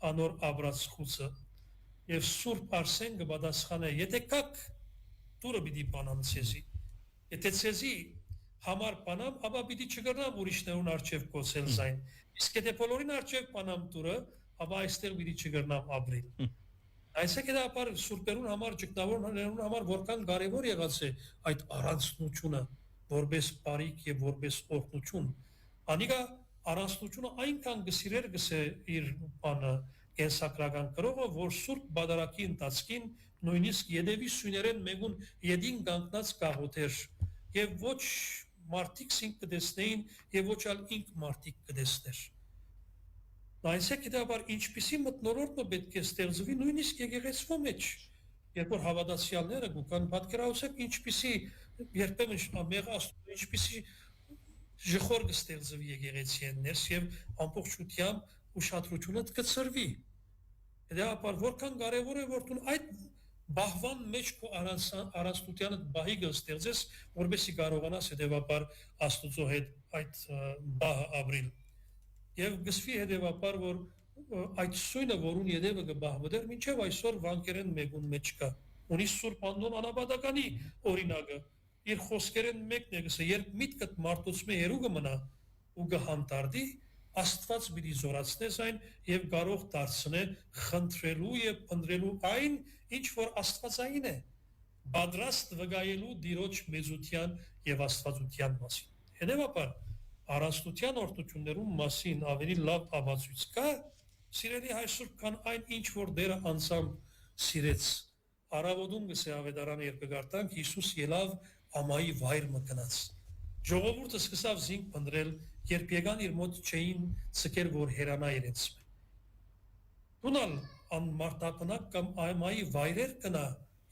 անոր աբրած խուցը եւ Սուրբ Արսեն կպատասխանե եթե կակ դուրը պիտի բանամ ցեզի եթե ցեզի համար բանամ ապա պիտի չգրնամ ուրիշներուն արչեւ կոչել զայն իսկ եթե բոլորին արչեւ բանամ դուրը ապա այստեղ պիտի չգրնամ ապրիլ Այսինքն դա ապար սուրբերուն համար ճգնավորներուն համար որքան կարևոր եղած է այդ առանցնությունը որպես բարիք եւ որպես օրհնություն անիկա առանցնությունը այնքան գսիրեր գսե իր բանը կենսակրական կրողը որ սուրբ բادرակի ընթացքին նույնիսկ յետևի սյուներեն մեկուն յետին կանգնած գաղութեր եւ ոչ մարդիկ սինք կդեսնեին եւ ոչ ալ ինք մարդիկ կդեսներ Այսինքն դա բար ինչպիսի մտնոլորտը պետք է ստեղծվի նույնիսկ եկեղեցվո մեջ երբ որ հավատացյալները գուքան պատկերացեք ինչպիսի երբեմն մեղ աստծո ինչպիսի ժխոր կստեղծվի եկեղեցին ներս եւ ամբողջությամբ ուշադրությունը կծրվի դա բար որքան կարեւոր է որ դու այդ բահվան մեջ քո առանցնությանը բահի կստեղծես որովհետեւ կարողանաս հետեւաբար աստծո հետ այդ բահ ապրիլ Եվ գսվի հետևաբար, որ այդ սույնը, որուն ետևը կբահվդեր, մինչև այսօր վանկերեն մեկուն մեջ կա։ Ունի Սուրբ Անտոն անաբադականի օրինակը, իր խոսքերեն մեկն է գսը, երբ միտքդ մարդուցմե հերու կմնա ու կհանդարտի, Աստված պիտի զորացնես այն եւ կարող դարձնե խնդրելու եւ փնտրելու այն, ինչ որ աստվածային է, պատրաստ վկայելու Տիրոջ մեծության եւ աստվածության մասին։ Հետևաբար Առանցնության օրդություններում մասին ավելի լավ ապացույց կա, սիրելի հայրսուրբ, քան այն ինչ որ դերը անձամբ սիրեց։ Արավոտում գսե ավետարանը երբ կգարտանք Հիսուս ելավ ամայի վայր մտնած։ Ժողովուրդը սկսավ զինք փնտրել, երբ եկան իր մոտ չէին ցկեր որ հերանա իրենց։ Դունալ անմարտապնակ կամ ամայի վայրեր կնա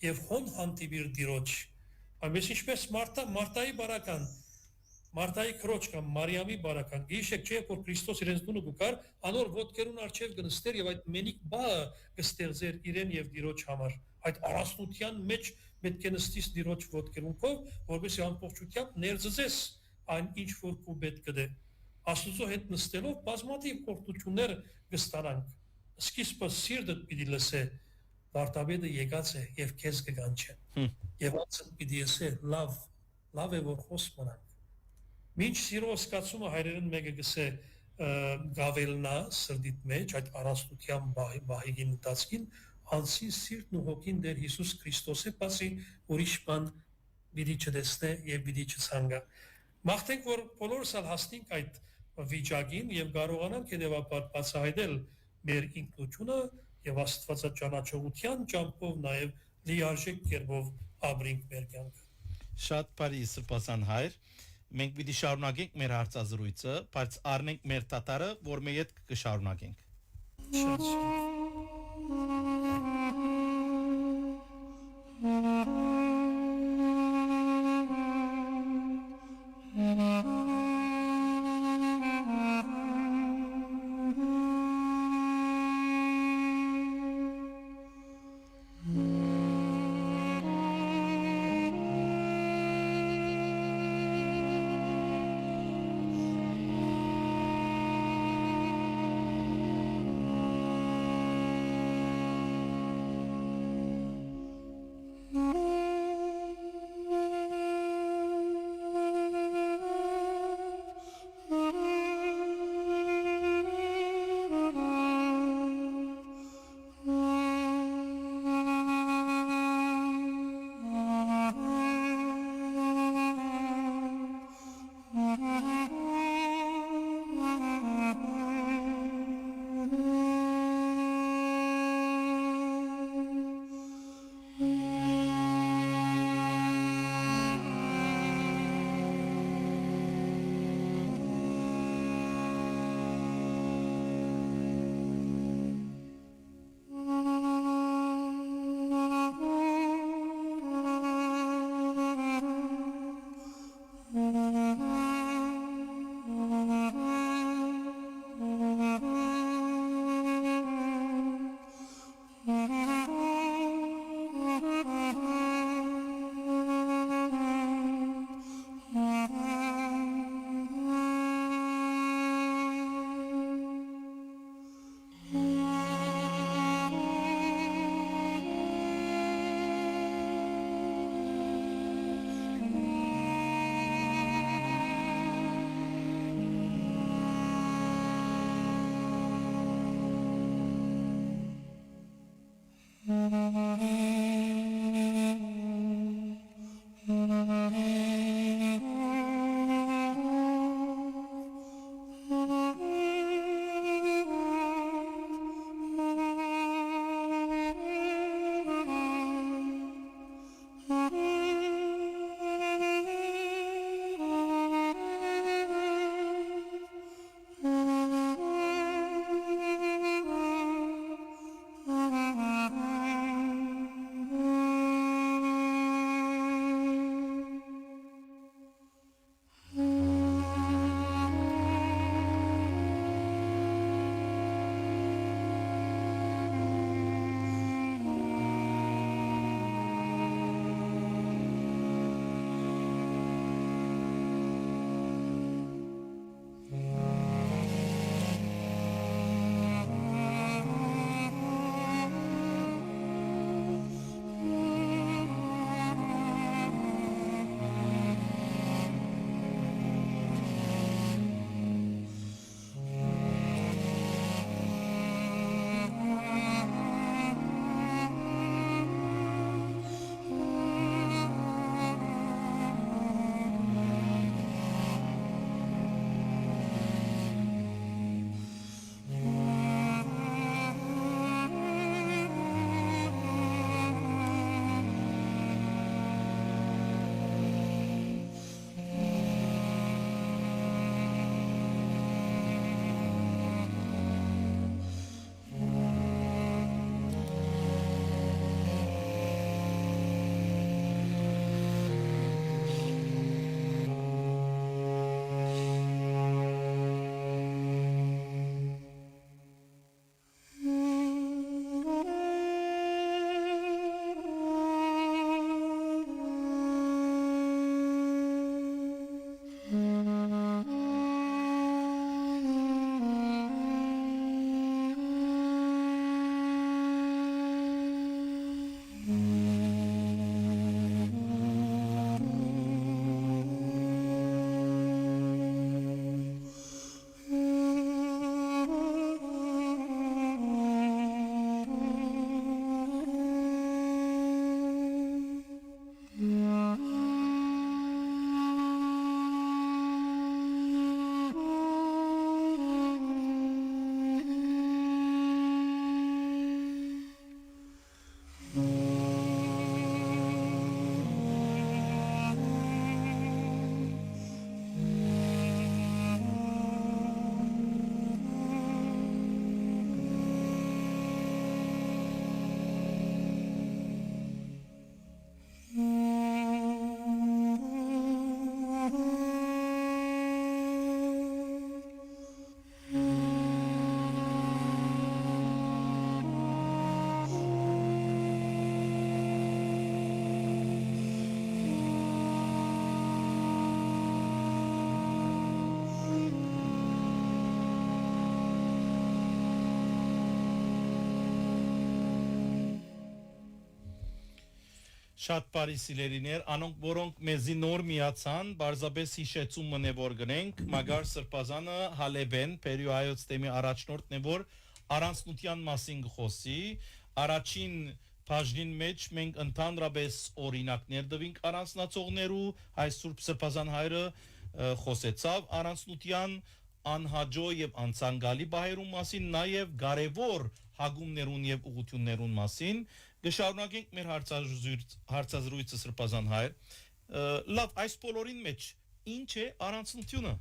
եւ հոն հանդիպիր Տիրոջ։ Ամես ինչպես Մարտայի բարական Մարտայի քրոջ կամ Մարիամի բարական գիշեք չէ որ Քրիստոս իրենց դունը գուկար անոր ոտքերուն արչև գնստեր եւ այդ մենիկ բա կստեղծեր իրեն եւ Տիրոջ համար այդ առանցնության մեջ պետք է նստիս Տիրոջ ոտքերուն կով որովհետեւ ամբողջությամբ ներծծես այն ինչ որ քու պետք է Աստծո հետ նստելով բազմաթիվ օրդություններ կստանանք սկիզբը սիրտդ պիտի լսե Վարդապետը եկած է եւ քեզ կգանչե եւ անցը պիտի ասե լավ է որ խոսք Մինչ սիրո սկացումը հայրերեն մեկը գսե գավելնա սրդիտ մեջ այդ առանցնության բահիգին ընթացքին անսի սիրտն ու հոգին դեր Հիսուս Քրիստոսը պասի ուրիշ բան պիտի չտեսնե եւ պիտի չցանգա Մաղթենք որ բոլորս ալ հասնենք այդ վիճակին եւ կարողանանք հետեւաբար բացահայտել մեր ինքնությունը եւ Աստվածաճանաչողության ճամփով նաեւ լիարժեք կերպով ապրենք մեր կյանքը Շատ բարի սպասան հայր Մենք պիտի շարունակենք մեր հարցազրույցը, բայց առնենք մեր տատարը, որ մեր հետ կշարունակենք։ Շատ շնորհակալ Շատ բարի սիրելիներ, անոնք որոնք մեզի նոր միացան, բարձաբես հիշեցում մնե որ գնենք, մագար սրպազանը հալեբեն, պերիո հայոց տեմի առաջնորդն է որ առանցնության մասին գխոսի, առաջին բաժնին մեջ մենք ընդհանրապես օրինակներ դվինք առանցնացողներու, այս սուրբ սրպազան հայրը խոսեցավ առանցնության անհաջո եւ անցանկալի բահերու մասին, նաեւ կարևոր հագումներուն եւ ուղություններուն մասին Գշարունակենք մեր հարցազրույցը սրպազան հայր, լավ, այս բոլորին մեջ, ինչ է առանցնությունը?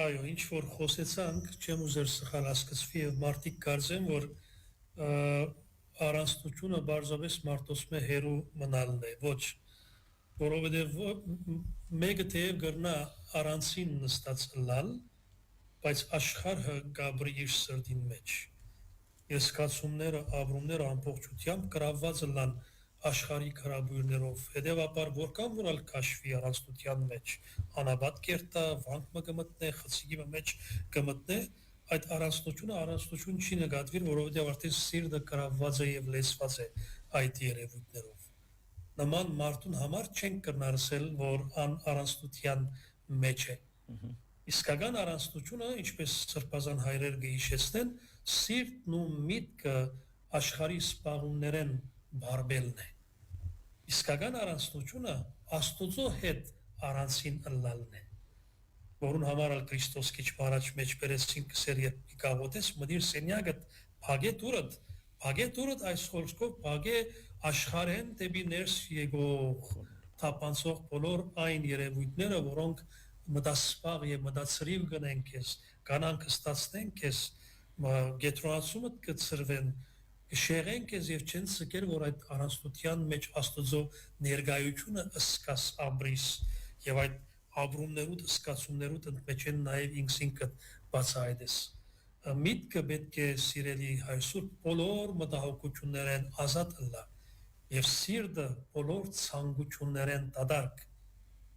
Այո, ինչ որ խոսեցանք, չեմ ուզեր սխալ հասկացվի եւ մարդիկ կարծեն, որ առանցնությունը բարձրապես մարդոսմե հերու մնալն է, ոչ, որովհետեւ մեկը թեև գրնա առանցին նստած լալ, բայց աշխարհը գաբրի իր սրտին մեջ Ես զգացումները, ապրումները ամբողջությամբ գրավված լան աշխարհի քրաբույրներով, հետևաբար որքան որ ալ քաշվի առանցնության մեջ, անաբադ կերտա, վանք մգմտնե, խցիկի մեջ գմտնե, այդ առանցնություն չի նկատվի, որովհետև արդեն սիրտը գրավված է եւ լեցված է այդ երևույթներով։ Նման մարդուն համար չենք կրնարսել, որ առանցնության մեջ է։ Իսկական առանցնությունը, ինչպես սրբազան հայրեր գհիշեցնեն, սիրտն ու միտքը աշխարհի սպաղումներեն բարբելն է։ Իսկական առանցնությունը Աստուծո հետ առանցին ըլլալն է, որուն համար ալ Քրիստոս քիչ առաջ մեջ բերեցին կսեր երբ գաղոտես մդիր սենյակը փագե դուրդ այս խոսքով փագե աշխարհեն դեպի ներս եկող թափանցող բոլոր այն երևույթները, որոնք մտասպաղ եւ մտածրիվ գնեն քեզ, կանանք ստացնեն քեզ, գետրոնացումը կծրվեն, կշեղեն քեզ եւ չեն սկեր, որ այդ առանցնության մեջ Աստծո ներկայությունը ըսկաս ամրիս եւ այդ ապրումներուդ, ըսկացումներուդ մեջ են նաեւ ինքսինքդ բացահայտես։ Միտքը պետք է սիրելի հայրսուր բոլոր մտահոգություններեն ազատ ըլլա եւ սիրտը բոլոր ցանկություններեն դադարք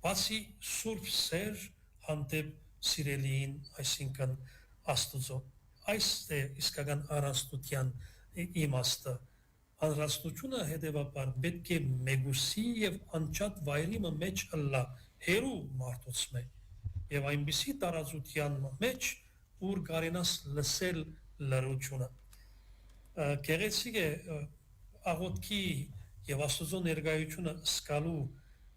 Բացի սուրբ սեր հանդեպ սիրելիին, այսինքն Աստուծո, այս է իսկական առանցնության իմաստը։ Առանցնությունը հետևաբար պետք է մեգուսի եւ անչափ վայրի մեջ ըլլա հերու մարդոցմե եւ այնպիսի տարածության մեջ, ուր կարենաս լսել լրությունը։ Գեղեցիկ է աղոթքի եւ Աստուծո ներկայությունը սկալու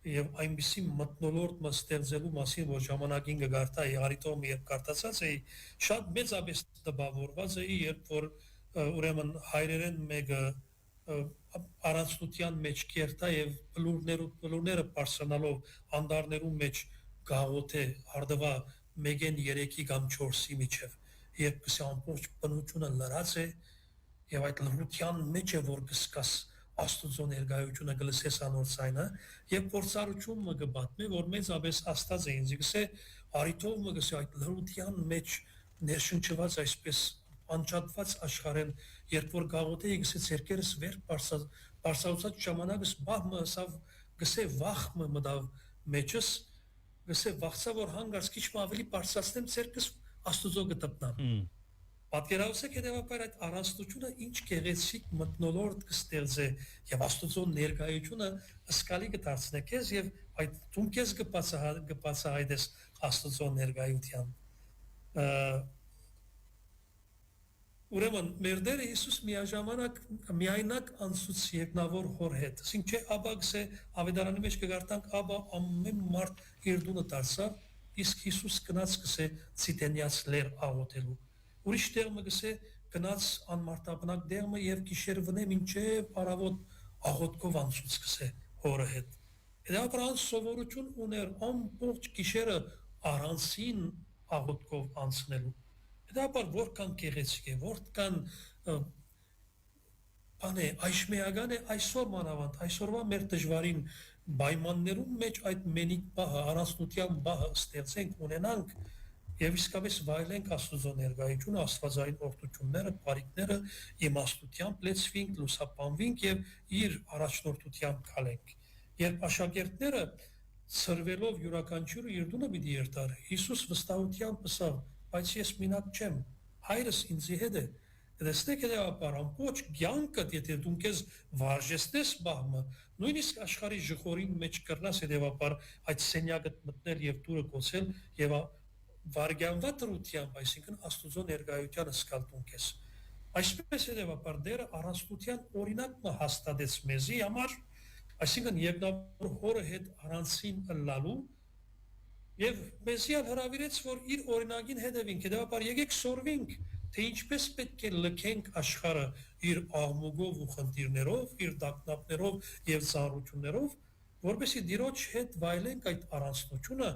եւ այնպիսի մտնոլորտ ստեղծելու մասին, որ ժամանակին կգարտայի արիտոմ երբ կարտացած էի, շատ մեծապես տպավորված էի, երբ որ ուրեմն հայրերեն մեկը առանցնության մեջ կերտա եւ բլուրները բարձրանալով անդարներու մեջ գաղոթե արդվա 1-ին 3-ի կամ 4-ի միջև, երբ կսի ամբողջ բնությունը լրած է եւ այդ լրության մեջ է որ կսկաս Աստուծո ներկայությունը գլսես անոր ցայնը եւ փորձառությունը կբատմի որ մեծապես աստած է ինձ գսե արիտովը գսե այդ լրության մեջ ներշնչված այսպես անչափված աշխարհեն երբ որ գաղութեի գսե ցերկերս վեր բարձրացած ժամանակս բահմը ասավ գսե վախը մտավ մեջս գսե վախցա որ հանգարց քիչ ավելի բարձրացնեմ ցերկս Աստուծո գտնամ Պատկերացրեք հետևաբար այդ առանցնությունը ինչ գեղեցիկ մտնոլորտ կստեղծե եւ Աստուծո ներկայությունը ըսկալի կդարձնե քեզ եւ այդ դու քեզ կբացահայտես Աստուծո ներկայությամբ Ուրեմն մեր Տերը Հիսուս միաժամանակ միայնակ անցուց երկնավոր հոր հետ ասենք չէ աբա գսե ավետարանի մեջ կգարտանք աբա ամեն մարդ իր դունը դարձավ իսկ Հիսուս գնաց գսե ցիտենյաց լեր աղոթելու Ուրիշ տեղը գսե գնաց անմարտաբնակ դեղը եւ գիշերվնե մինչեւ արավոտ աղոթքով անցուց գսե հորը հետ Դա սովորություն ուներ ամբողջ գիշերը առանցին աղոթքով անցնելու Դա որքան գեղեցիկ է որքան բանը այշմեական է այսօր մանավանդ այսօրվա մեր դժվարին պայմաններում մեջ այդ մենիկ բահը առանցնության բահը ստեղծենք ունենանք Եվ իսկապես վայելենք Աստուծո ներկայությունը, աստվածային օրդությունները, բարիքները իմաստությամբ լեցվենք, լուսապանվենք եւ իր առաջնորդությամբ գալենք։ Երբ աշակերտները ծրվելով յուրաքանչյուրը իր դունը պիտի երթար, Հիսուս վստահությամբ ասավ, բայց ես մենակ չեմ, հայրս ինձի հետ է, Դեսնեք հետևաբար ամբողջ կյանքդ, եթե դու քեզ վարժեցնես բահմը, նույնիսկ աշխարհի ժխորին մեջ կրնաս հետևաբար այդ սենյակը մտնել եւ դուրը կոչել եւ վարգյանվա դրությամբ, այսինքն աստուծո ներկայությանը սկալտուն քեզ։ Այսպես հետևաբար դերը առանցության օրինակը հաստատեց մեզի համար, այսինքն երկնավոր հորը հետ առանցին ըլլալու եւ մեզի հրավիրեց, որ իր օրինակին հետևենք, հետևաբար եկեք սորվենք, թե ինչպես պետք է լքենք աշխարհը իր աղմուկով ու խնդիրներով, իր դակնապներով եւ ծառություններով, որովհետեւ դիրոջ հետ վայելենք այդ առանցնությունը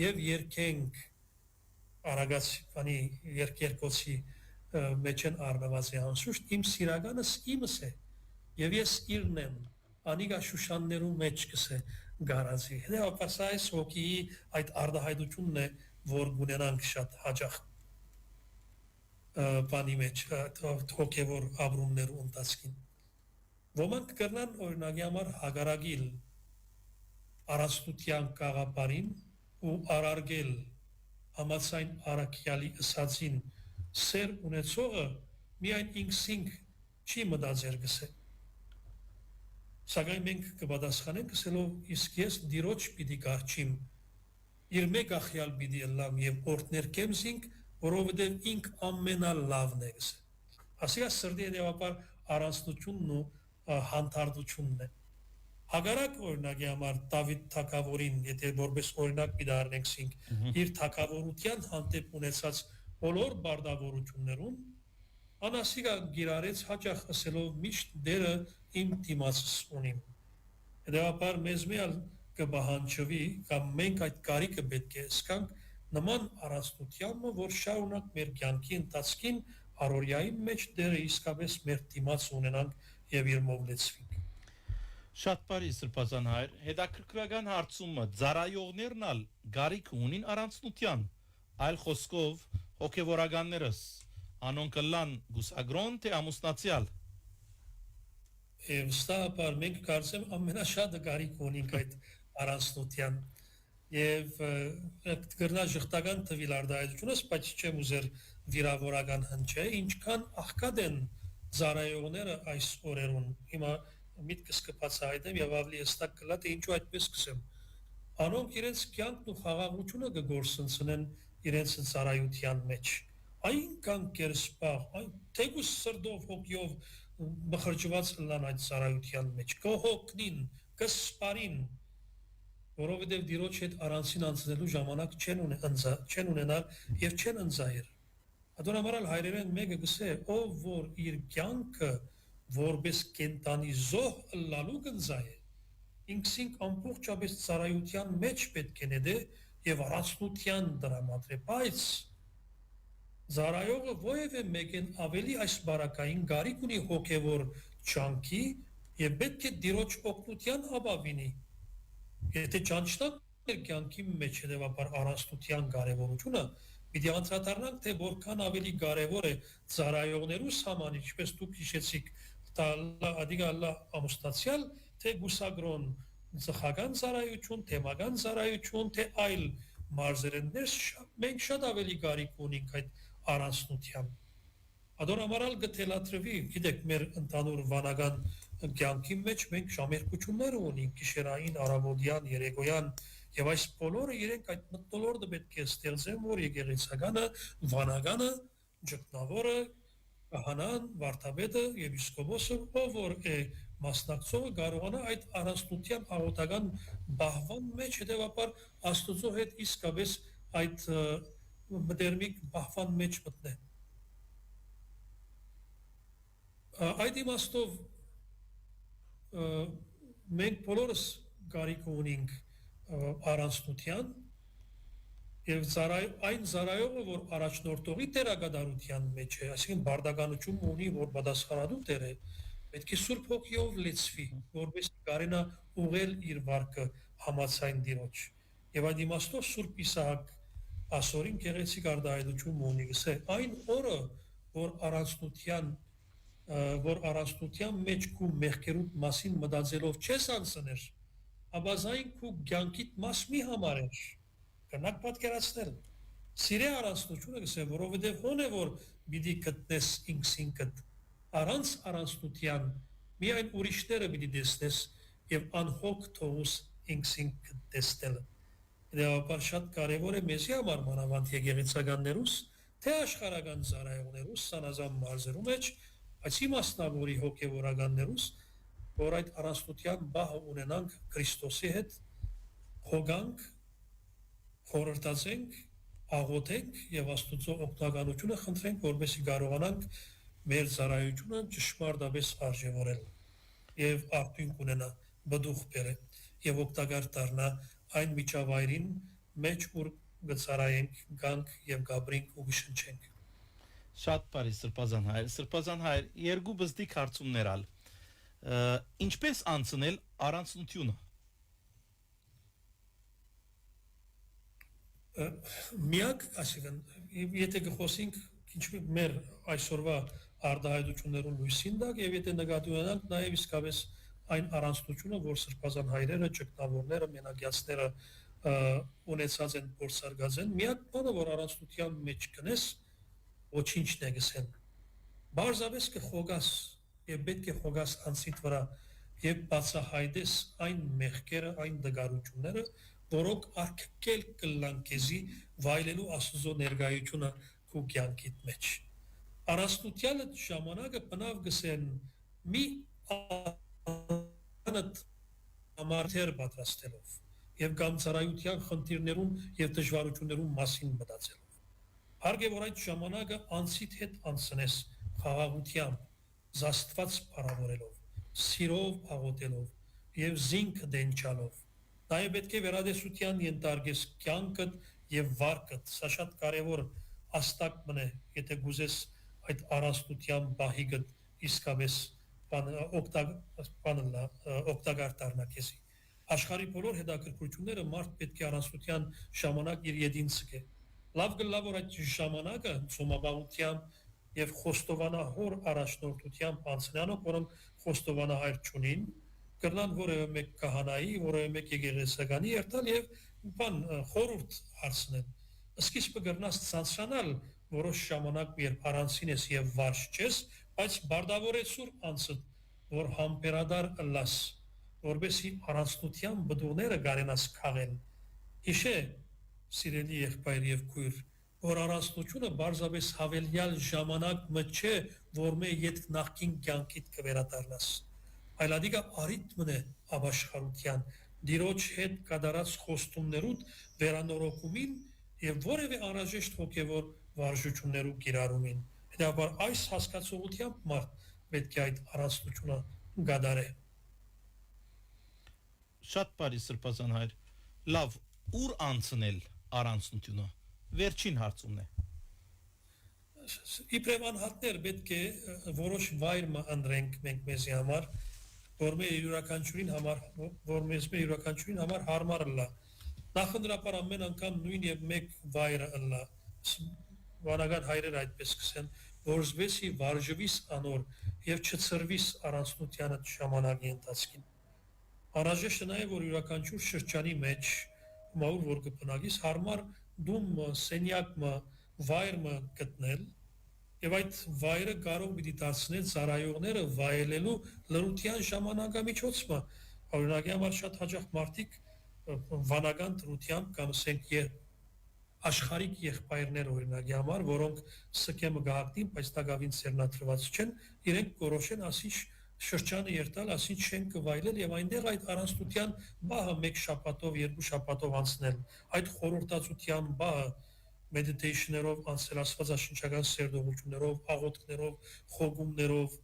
եւ երկենք արագացի երկերկոցի մեջ են առնված է անշուշտ իմ սիրականս իմս է եւ ես իրն եմ անիգա շուշաններու մեջ կսե գարազի հետեւաբար սա է հոգի այդ արդահայտությունն է որ գունենանք շատ հաջող բանի մեջ հոգեվոր ապրումներու ընթացքին ոմանք կրնան օրինակի համար հագարագիլ առանցնության կաղապարին ու արարգել համացայն արաքյալի ըսածին սեր ունեցողը միայն ինքսինք չի մտածեր գսե սակայն մենք կպատասխանենք ասելով իսկ ես դիրոջ պիտի գարչիմ իր մեկ ախյալ պիտի ըլլամ եւ օրդներ կեմզինք որովհետեւ ինք ամենալավն է գսե ասիա սրդի հետեւաբար առանցնությունն ու հանդարտությունն է Հագարակ օրինակի համար Դավիթ թագավորին, եթե որպես օրինակ պիտի իր թագավորության հանդեպ ունեցած բոլոր բարդավորություններուն, անասիգա գիրարեց հաճախ ասելով միշտ դերը իմ դիմացս ունիմ։ Հետևաբար մեզ միալ կբահանջվի կամ մենք այդ կարիքը պետք է զգանք նման առանցնությանը, որ շարունակ մեր կյանքի ընթացքին առօրյային մեջ դերը իսկապես մեր դիմաց ունենանք եւ իր մոտ լեցվենք։ Շատ բարի սրբազան հայր, հետաքրքրական հարցումը ծառայողներն ալ գարիք ունին առանցնության, այլ խոսքով հոգևորականներս անոնք լան գուսագրոն թե ամուսնացյալ։ Վստահաբար մենք կարծեմ ամենաշատը գարիք ունենք այդ առանցնության եւ գրնա ժխտական տվիլ արդայությունս, բայց չեմ ուզեր վիրավորական հնչե, ինչքան աղքատ են ծառայողները այս օրերուն։ Հիմա միտքս կբացահայտեմ եւ ավելի հստակ կլա թե ինչու այդպես կսեմ անոնք իրենց կյանքն ու խաղաղությունը կգործընծնեն իրենց ծառայության մեջ այնքան կերսպաղ այն թեկուս սրդով հոգիով բխրջված լան այդ ծառայության մեջ կողոքնին կսպարին որովհետեւ դիրոջ հետ առանցին անցնելու ժամանակ չեն ունենալ եւ չեն ընձայր Ադոնամարալ հայրերեն մեկը գսե ով որ իր կյանքը որպես կենտանի զոհ ըլլալու գնձայ է, ինքսինք ամբողջապես ծառայության մեջ պետք է նեդե և առանցնության դրամատրե, բայց ծառայողը ովևէ մեկեն ավելի այս բարակային գարիք ունի հոգևոր չանքի և պետք է դիրոջ օգնության ապավինի, եթե ճանչնակ մեր կյանքի մեջ հետևաբար առանցնության կարևորությունը, պիտի անդրադառնանք, թե որքան ավելի կարևոր է ծառայողներուս համար, ինչպես դուք հիշեցիք, Ադիգալլա ամուսնացյալ, թե գուսագրոն ծխական ծառայություն, թեմական ծառայություն, թե այլ մարզերեններ, մենք շատ ավելի կարիք ունենք այդ առանցնության։ Ադոնամարալ գտելատրվի, գիտեք, մեր ընդհանուր վանական կյանքի մեջ մենք ժամերկություններ ունենք, գիշերային, առավոտյան, երեկոյան, եւ այս բոլորը իրենք այդ մթնոլորտը պետք է ստեղծեն, որ եկեղեցականը, վանականը, ճգնավորը Հանան, վարդապետը եւ իսկոբոսը, ով որ է մասնակցողը կարողանա այդ առանցնության աղոտական բահվան մեջ հետևաբար Աստծո հետ իսկապես այդ մտերմիկ բահվան մեջ մտնել։ Այդ իմաստով մենք բոլորս կարիք ունենք առանցնության Եվ այն ծառայողը, որ առաջնորդողի տերակատարության մեջ է, այսինքն բարդականություն ունի, որ պատասխանատու տեր է, պետք է Սուրբ Հոգիով լեցվի, որպես կարենա ուղղել իր վարկը համացայն Տիրոջ։ Եվ այդ իմաստով Սուրբ Իսահակ ասորին գեղեցիկ արտահայտություն ունի, գսե այն օրը, որ առանցնության մեջ քու մեղքերուդ մասին մտածելով չես անցներ, ապա զայն քու կյանքիդ մաս մի համարեր։ Կնակ պատկերացնել, Սիրե առանցնությունը գսե, որովհետև հոն է որ պիտի գտնես ինքսինքդ առանց առանցնության միայն ուրիշները պիտի տեսնես եւ անհոգ թողուս ինքսինքդ տեսնելը։ Դեպաբար շատ կարևոր է մեզի համար մանավանդ եկեղեցականներուս, թե աշխարհական զարայողներուս, սանազան մարզերու մեջ, բայց իմաստնավորի հոգևորականներուս, որ այդ առանցնության բահը ունենանք Քրիստոսի հետ, հոգանք, խորհրդացենք, աղոթենք եւ Աստծո օգնականությունը խնդրենք, որպեսզի կարողանանք մեր ծառայությունը ճշմարտապես արժևորել եւ արտույն ունենա բդուխ բերե եւ օգտակար դառնա այն միջավայրին մեջ ուր գծարայենք, գանք եւ գաբրինք ու գշնչենք։ Շատ բարի Սրբազան հայր, երկու բզդիկ հարցումներ ալ։ Ինչպես անցնել առանցնությունը։ Միակ, այսինքն, եթե գխոսենք ինչ մեր այսօրվա արդահայտություններուն լույսին դակ եւ եթե նկատի ունենանք նաեւ իսկապես այն առանցնությունը, որ սրբազան հայրերը, ճգնավորները, մենակյացները ունեցած են փորձարկած են, միակ բանը, որ առանցնության մեջ կնես, ոչինչն է գսեն։ Բարձավես կխոգաս եւ պետք է խոգաս անցիդ վրա եւ բացահայտես այն մեղքերը, այն դգարությունները, որոնք արկել կլանկեզի վայելելու Աստծո ներկայությունը քու կյանքիդ մեջ։ Առանցնությանը ժամանակը բնավ գսեն մի անդ ամարտեր պատրաստելով եւ գամցարայության խնդիրներուն եւ դժվարություններուն մասին մտածելով։ Հարկ է որ այդ ժամանակը անցիդ հետ անցնես խաղաղությամբ, զաստված փառավորելով, սիրով աղոթելով եւ զինք դենչալով։ Նաև պետք է վերադեսության ենթարկես կյանքդ եւ վարկդ, սա շատ կարեւոր աստակ մնե, եթե գուզես այդ առանցնության բահիգդ իսկապես օգտակար դառնա քեզի։ Աշխարհի բոլոր հետաքրքրությունները մարդ պետք է առանցնության ժամանակ իր յետին ցկե։ Լավ գլավ որ այդ ժամանակը ծոմաբաղությամբ եւ խոստովանահոր առաջնորդությամբ անցնանով, որոնք խոստովանահայր չունին, կրնան որևէ մեկ քահանայի, որևէ մեկ եկեղեցականի երթալ եւ բան խորհուրդ հարցնել։ Սկիզբը կրնաս ցանցանալ որոշ ժամանակ երբ առանցին ես եւ վարժ չես, բայց բարդավորեցուր անցդ, որ համբերադար ըլլաս, որբեսի առանցնության բդուները գարենաս քաղեն։ Հիշե, սիրելի եղբայր եւ քույր, որ առանցնությունը բարձրապես հավելյալ ժամանակ մը չէ, որ մե յետ նախքին կյանքիդ կվերադառնաս։ Այլադիկա արիթմն է ապաշխարության, դիրոջ հետ կատարած խոստումներուդ վերանորոգումին եւ որևէ անհրաժեշտ հոգեվոր վարժություններու կիրառումին։ Հետաբար այս հասկացողությամբ մարդ պետք է այդ առանցնությունը գադարե։ Շատ բարի Սրբազան հայր։ Լավ, ուր անցնել առանցնությունը։ Վերջին հարցումն է։ Իբրև անհատներ պետք է որոշ վայր ընտրենք մենք մեզի համար, որ մեր յուրաքանչյուրին համար հարմար լա։ Նախնդրապար ամեն անգամ նույն եւ մեկ վայրը լա։ Վանական հայրեր այդպես կսեն, որ զբեսի վարժվիս անոր եւ չծրվիս առանցնությանը ժամանակի ընթացքին։ Անհրաժեշտ է նաեւ որ յուրաքանչյուր շրջանի մեջ մաուր որ կբնակիս հարմար դում սենյակը վայրը գտնել եւ այդ վայրը կարող պիտի դարձնել ծառայողները վայելելու լրության ժամանակամիջոցը։ Օրինակի համար շատ հաճախ մարդիկ վանական դրությամբ կամ ասենք աշխարհիկ եղբայրներ օրինակի համար, որոնք սկեմը գահակտին, բայց տակավին սերնադրված չեն, իրենք կորոշեն ասիչ շրջանը երթալ, ասիչ շենքը վայելել եւ այնտեղ այդ առանցնության բահը մեկ շաբաթով, երկու շաբաթով անցնել։ Այդ խորհրդածության բահը մեդիտեյշներով, անսելասվածաշնչական սերտողություններով, աղոթքներով, խոգումներով,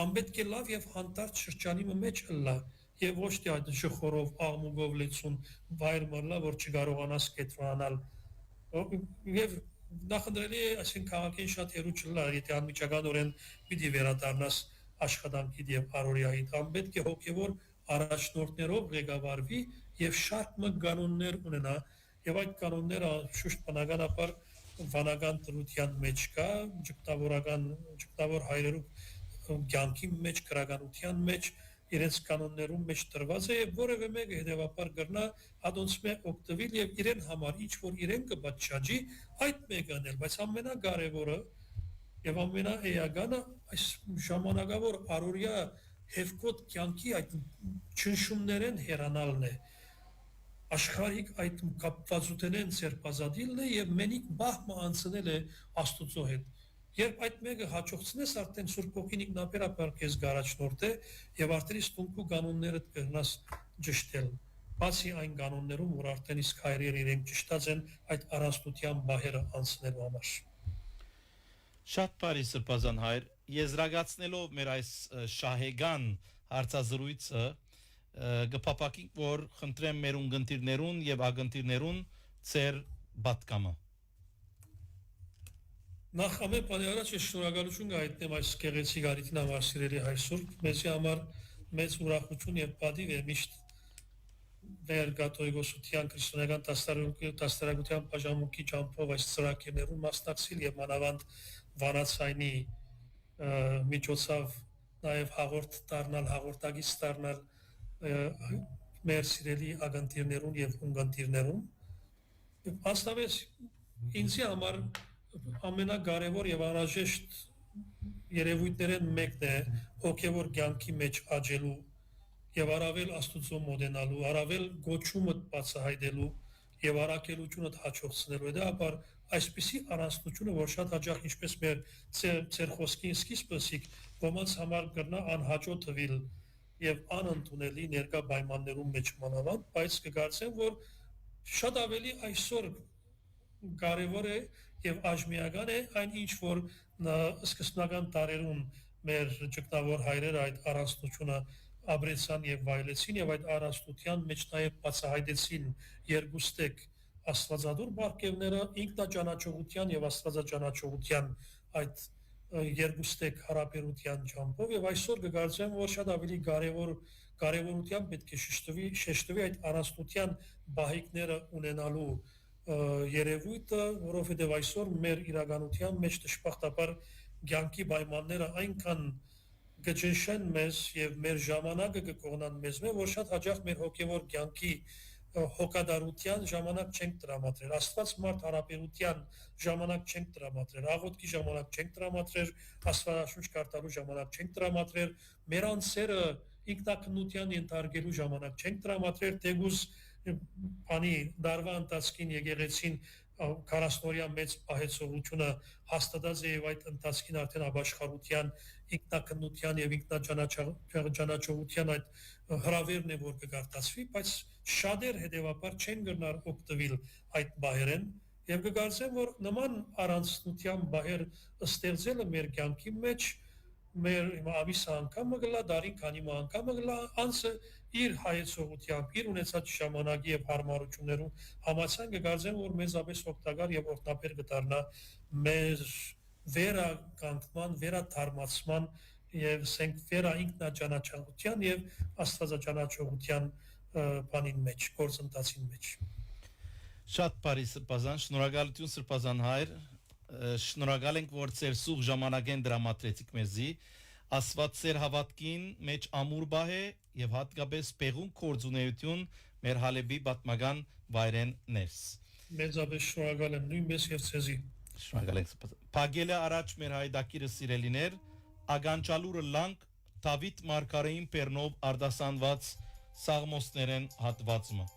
անպետք է լավ եւ հանդարտ շրջանի մեջ ըլլա եւ ոչ թե այդ շխորով, աղմուկով լեցուն վայր մռլա, որ չկարողանաս կետրոնանալ։ Եվ նախնդրելի է, այսինքն քաղաքին շատ հերու չլա, եթե անմիջականորեն պիտի վերադառնաս աշխատանքիդ եւ առօրյայիդ, անպետք է հոգեվոր առաջնորդներով ղեկավարվի եւ շարք մը կանոններ ունենա եւ այդ կանոնները շուշտ բնականաբար վանական տրության մեջ կա, ճգտավոր հայրերու կյանքի մեջ, քրականության մեջ իրենց կանոններում մեջ տրված է եւ որևէ մեկը հետեւաբար կրնա հատոնցմե օգտվել եւ իրեն համար ինչ որ իրեն կպատշաճի այդ մեկը անել, բայց ամենակարևորը եւ ամենաէականը այս ժամանակավոր առօրյա հեվկոտ կյանքի այդ ճնշումներեն հեռանալն է աշխարհիկ այդ կապվածությունեն ծերպազատիլն է եւ մենիկ բահմը անցնել է աստուծո հետ երբ այդ մեկը հաջողցնես արդեն Սուրբ Օգին ինքնաբերաբար քեզ գարաչնորդ է եւ արդեն իսկ տունկու կանոնները կգնաս ճշտել բացի այն կանոններում որ արդեն իսկ հայրերը իրենք ճշտած են այդ առաստության բահերը անցնելու համար Շատ բարի Սրբազան հայր, եզրագացնելով մեր այս շահեգան հարցազրույցը գփապակենք, որ խնդրեմ մեր ունգընտիրներուն եւ ագընտիրներուն ծեր բատկամը։ Նախ ամեն բանի առաջ ես շնորհակալություն կհայտնեմ այս գեղեցիկ արիթին համար սիրելի հայր Սուրբ, մեզի համար մեծ ուրախություն եւ պատիվ է միշտ մեր կաթողիկոսության քրիստոնեական դաստիարակության բաժանմունքի ճամփով այս ծրագիրներում մասնակցել եւ մանավանդ վանացայինի միջոցով նաեւ հաղորդ դառնալ, հաղորդագից դառնալ մեր սիրելի ագանտիրներուն եւ ունգանտիրներուն աստավես ինձի համար ամենակարևոր եւ անհրաժեշտ երևույթներն մեկն է հոգեվոր կյանքի մեջ աճելու եւ առավել աստուծո մոդենալու, առավել գոչումը բացահայտելու եւ առաքելությունը հաջողցնելու հետաբար այսպիսի առանցնությունը որ շատ հաճախ ինչպես մեր ծեր խոսքի սկիզբսիկ ոմանց համար կրնա անհաջո թվիլ եւ անընդունելի ներկա պայմաններում մեջ մանավանդ բայց կգարցեմ որ շատ ավելի այսօր կարևոր է եւ աժմիական է այն ինչ որ սկզբնական տարերուն մեր ճգնավոր հայրերը այդ առանցնությունը ապրեցան եւ վայելեցին եւ այդ առաստության մեջ նաեւ բացահայտեցին երկուստեք աստվածադուր բարգեւները ինքնաճանաչողության եւ աստվածաճանաչողության այդ երկուստեք հարաբերության ճամփով եւ այսօր կգործեմ որ շատ ավելի կարևորությամբ պետք է շեշտվի այդ առաստության բահիկները ունենալու երևույթը որովհետեւ այսօր մեր իրականության մեջ դժբախտաբար կյանքի պայմանները այնքան գճնշեն մեզ եւ մեր ժամանակը կկողնան մեզ որ շատ հաճախ մեր հոգեվոր կյանքի հոգադարության ժամանակ չենք տրամադրել աստված մարդ հարաբերության ժամանակ չենք տրամադրել աղոթքի ժամանակ չենք տրամադրել աստվածաշունչ կարդալու ժամանակ չենք տրամադրել մեր անձերը ինքնակնության ենթարկելու ժամանակ չենք տրամադրել թեգուզ բանի դարվա ընթացքին եկեղեցին 40-օրյա մեծ պահեցողությունը հաստատած է եւ այդ ընթացքին արդեն ապաշխարության ինքնակնության եւ ինքնաճանաչողության այդ հրավերն է որ կգարտացվի բայց շատեր հետեւաբար չեն գնար օգտվել այդ բահերեն եւ կգործեմ որ նման առանցնության բահեր ստեղծելը մեր կյանքի մեջ մեր ամիս անգամը գլա դարին քանի անգամը գլա անցը իր հայեցողությամբ իր ունեցած ժամանակի եւ հարմարություններում համացան կգործեմ որ մեզապես օգտակար եւ օրտնապեր կդառնա մեր վերականգնման վերաթարմացման եւ սենք վերա ինքնաճանաչողության եւ աստվածաճանաչողության բանին մեջ գործընթացին մեջ Շատ բարի Սրբազան շնորհակալություն Սրբազան հայր Շնորհակալ ենք, որ ծեր սուղ ժամանակեն դրամատրեցիք մեզի, ասված ծեր հավատքին մեջ ամուր բահ է և հատկապես պեղուն կործունեություն մեր հալեբի բատմական վայրեն ներս։ Մեծապես շնորհակալ եմ նույնպես և ծեզի։ Շնորհակալ ենք սպասան։ Պագել է առաջ մեր հայդակիրը սիրելիներ, ագանչալուրը լանք Դավիթ Մարգարեին պերնով արդասանված սաղմոսներեն հատվածմը։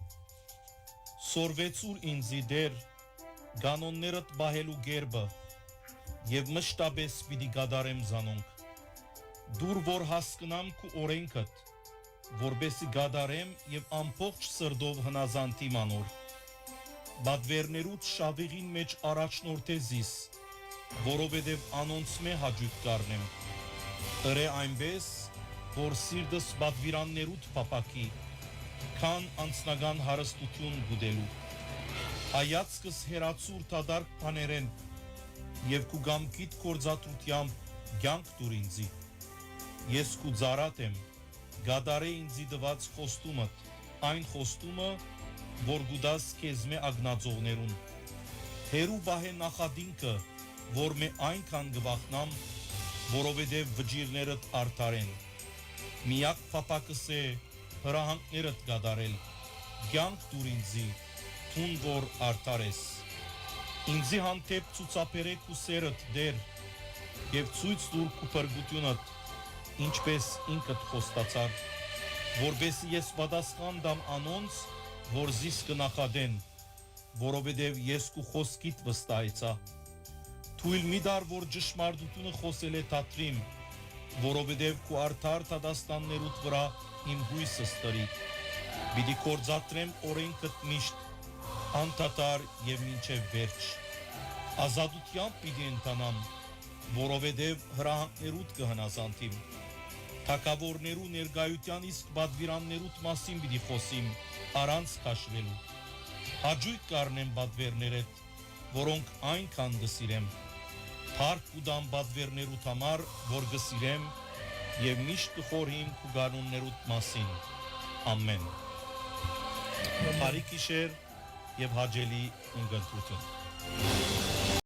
Սորվեցուր ինձի դեր Գանոններըտ բահելու գերբը և մշտապես պիտի գադարեմ զանոնք, դուր որ հասկնամ կու օրենքըտ, որբեսի գադարեմ և ամպողջ սրդով հնազանտի մանոր, բադվերներուտ շավիղին մեջ առաջնորդ է զիս, որովհետև անոնցմե հաջույք կարնեմ, ըրե այնպես, որ սիրդս բադվիրաններուտ պապակի, քան անցնական հարստություն գուդելու, Հայացքս հերացուր տադարկ պաներեն և կու գամքիտ կործատրությամբ գյանք դուր ինձի, ես կու ձարատ եմ, գադար է ինձի դված խոստումըտ, այն խոստումը, որ գուդաս կեզմե ագնացողներուն, թերու բահե նախադինքը, որ մե այնքան գվախնամ, որովհետև վջիրներըտ արդարեն, Միակ փապակս է հրահանգներդ գադարել, կյանք դուր ինձի, թուն որ արդար ես։ Ինձի հանդեպ ցուցաբերեք ու սերդ դեր, եւ ցույց տուր քու փրկությունդ, ինչպես ինքդ խոստացար, որբեսի ես պատասխան դամ անոնց, որ զիս կնախադեն, որովհետև ես քու խոսքիդ վստահեցա։ Թույլ մի դար, որ ճշմարտությունը խոսել է թատրիմ, որովհետև քու արդար դատաստաններուդ վրա իմ հույսը ստրի։ Պիտի կործատրեմ օրենքդ միշտ, անդադար եւ մինչեւ վերջ։ Ազատությամբ պիտի ընթանամ, որովհետև հրահանգներուդ կհնազանդիմ։ Թագավորներու ներկայության իսկ պատվիրաններուդ մասին պիտի խոսիմ, առանց քաշվելու։ Հաջույք կառնեմ պատվերներդ, որոնք այնքան գսիրեմ։ Փառք կուտամ պատվերներուդ համար, որ գսիրեմ, եւ միշտ կխորհիմ քու կանոններուդ մասին։ Ամեն։ Բարի գիշեր եւ հաջելի ընկերություն։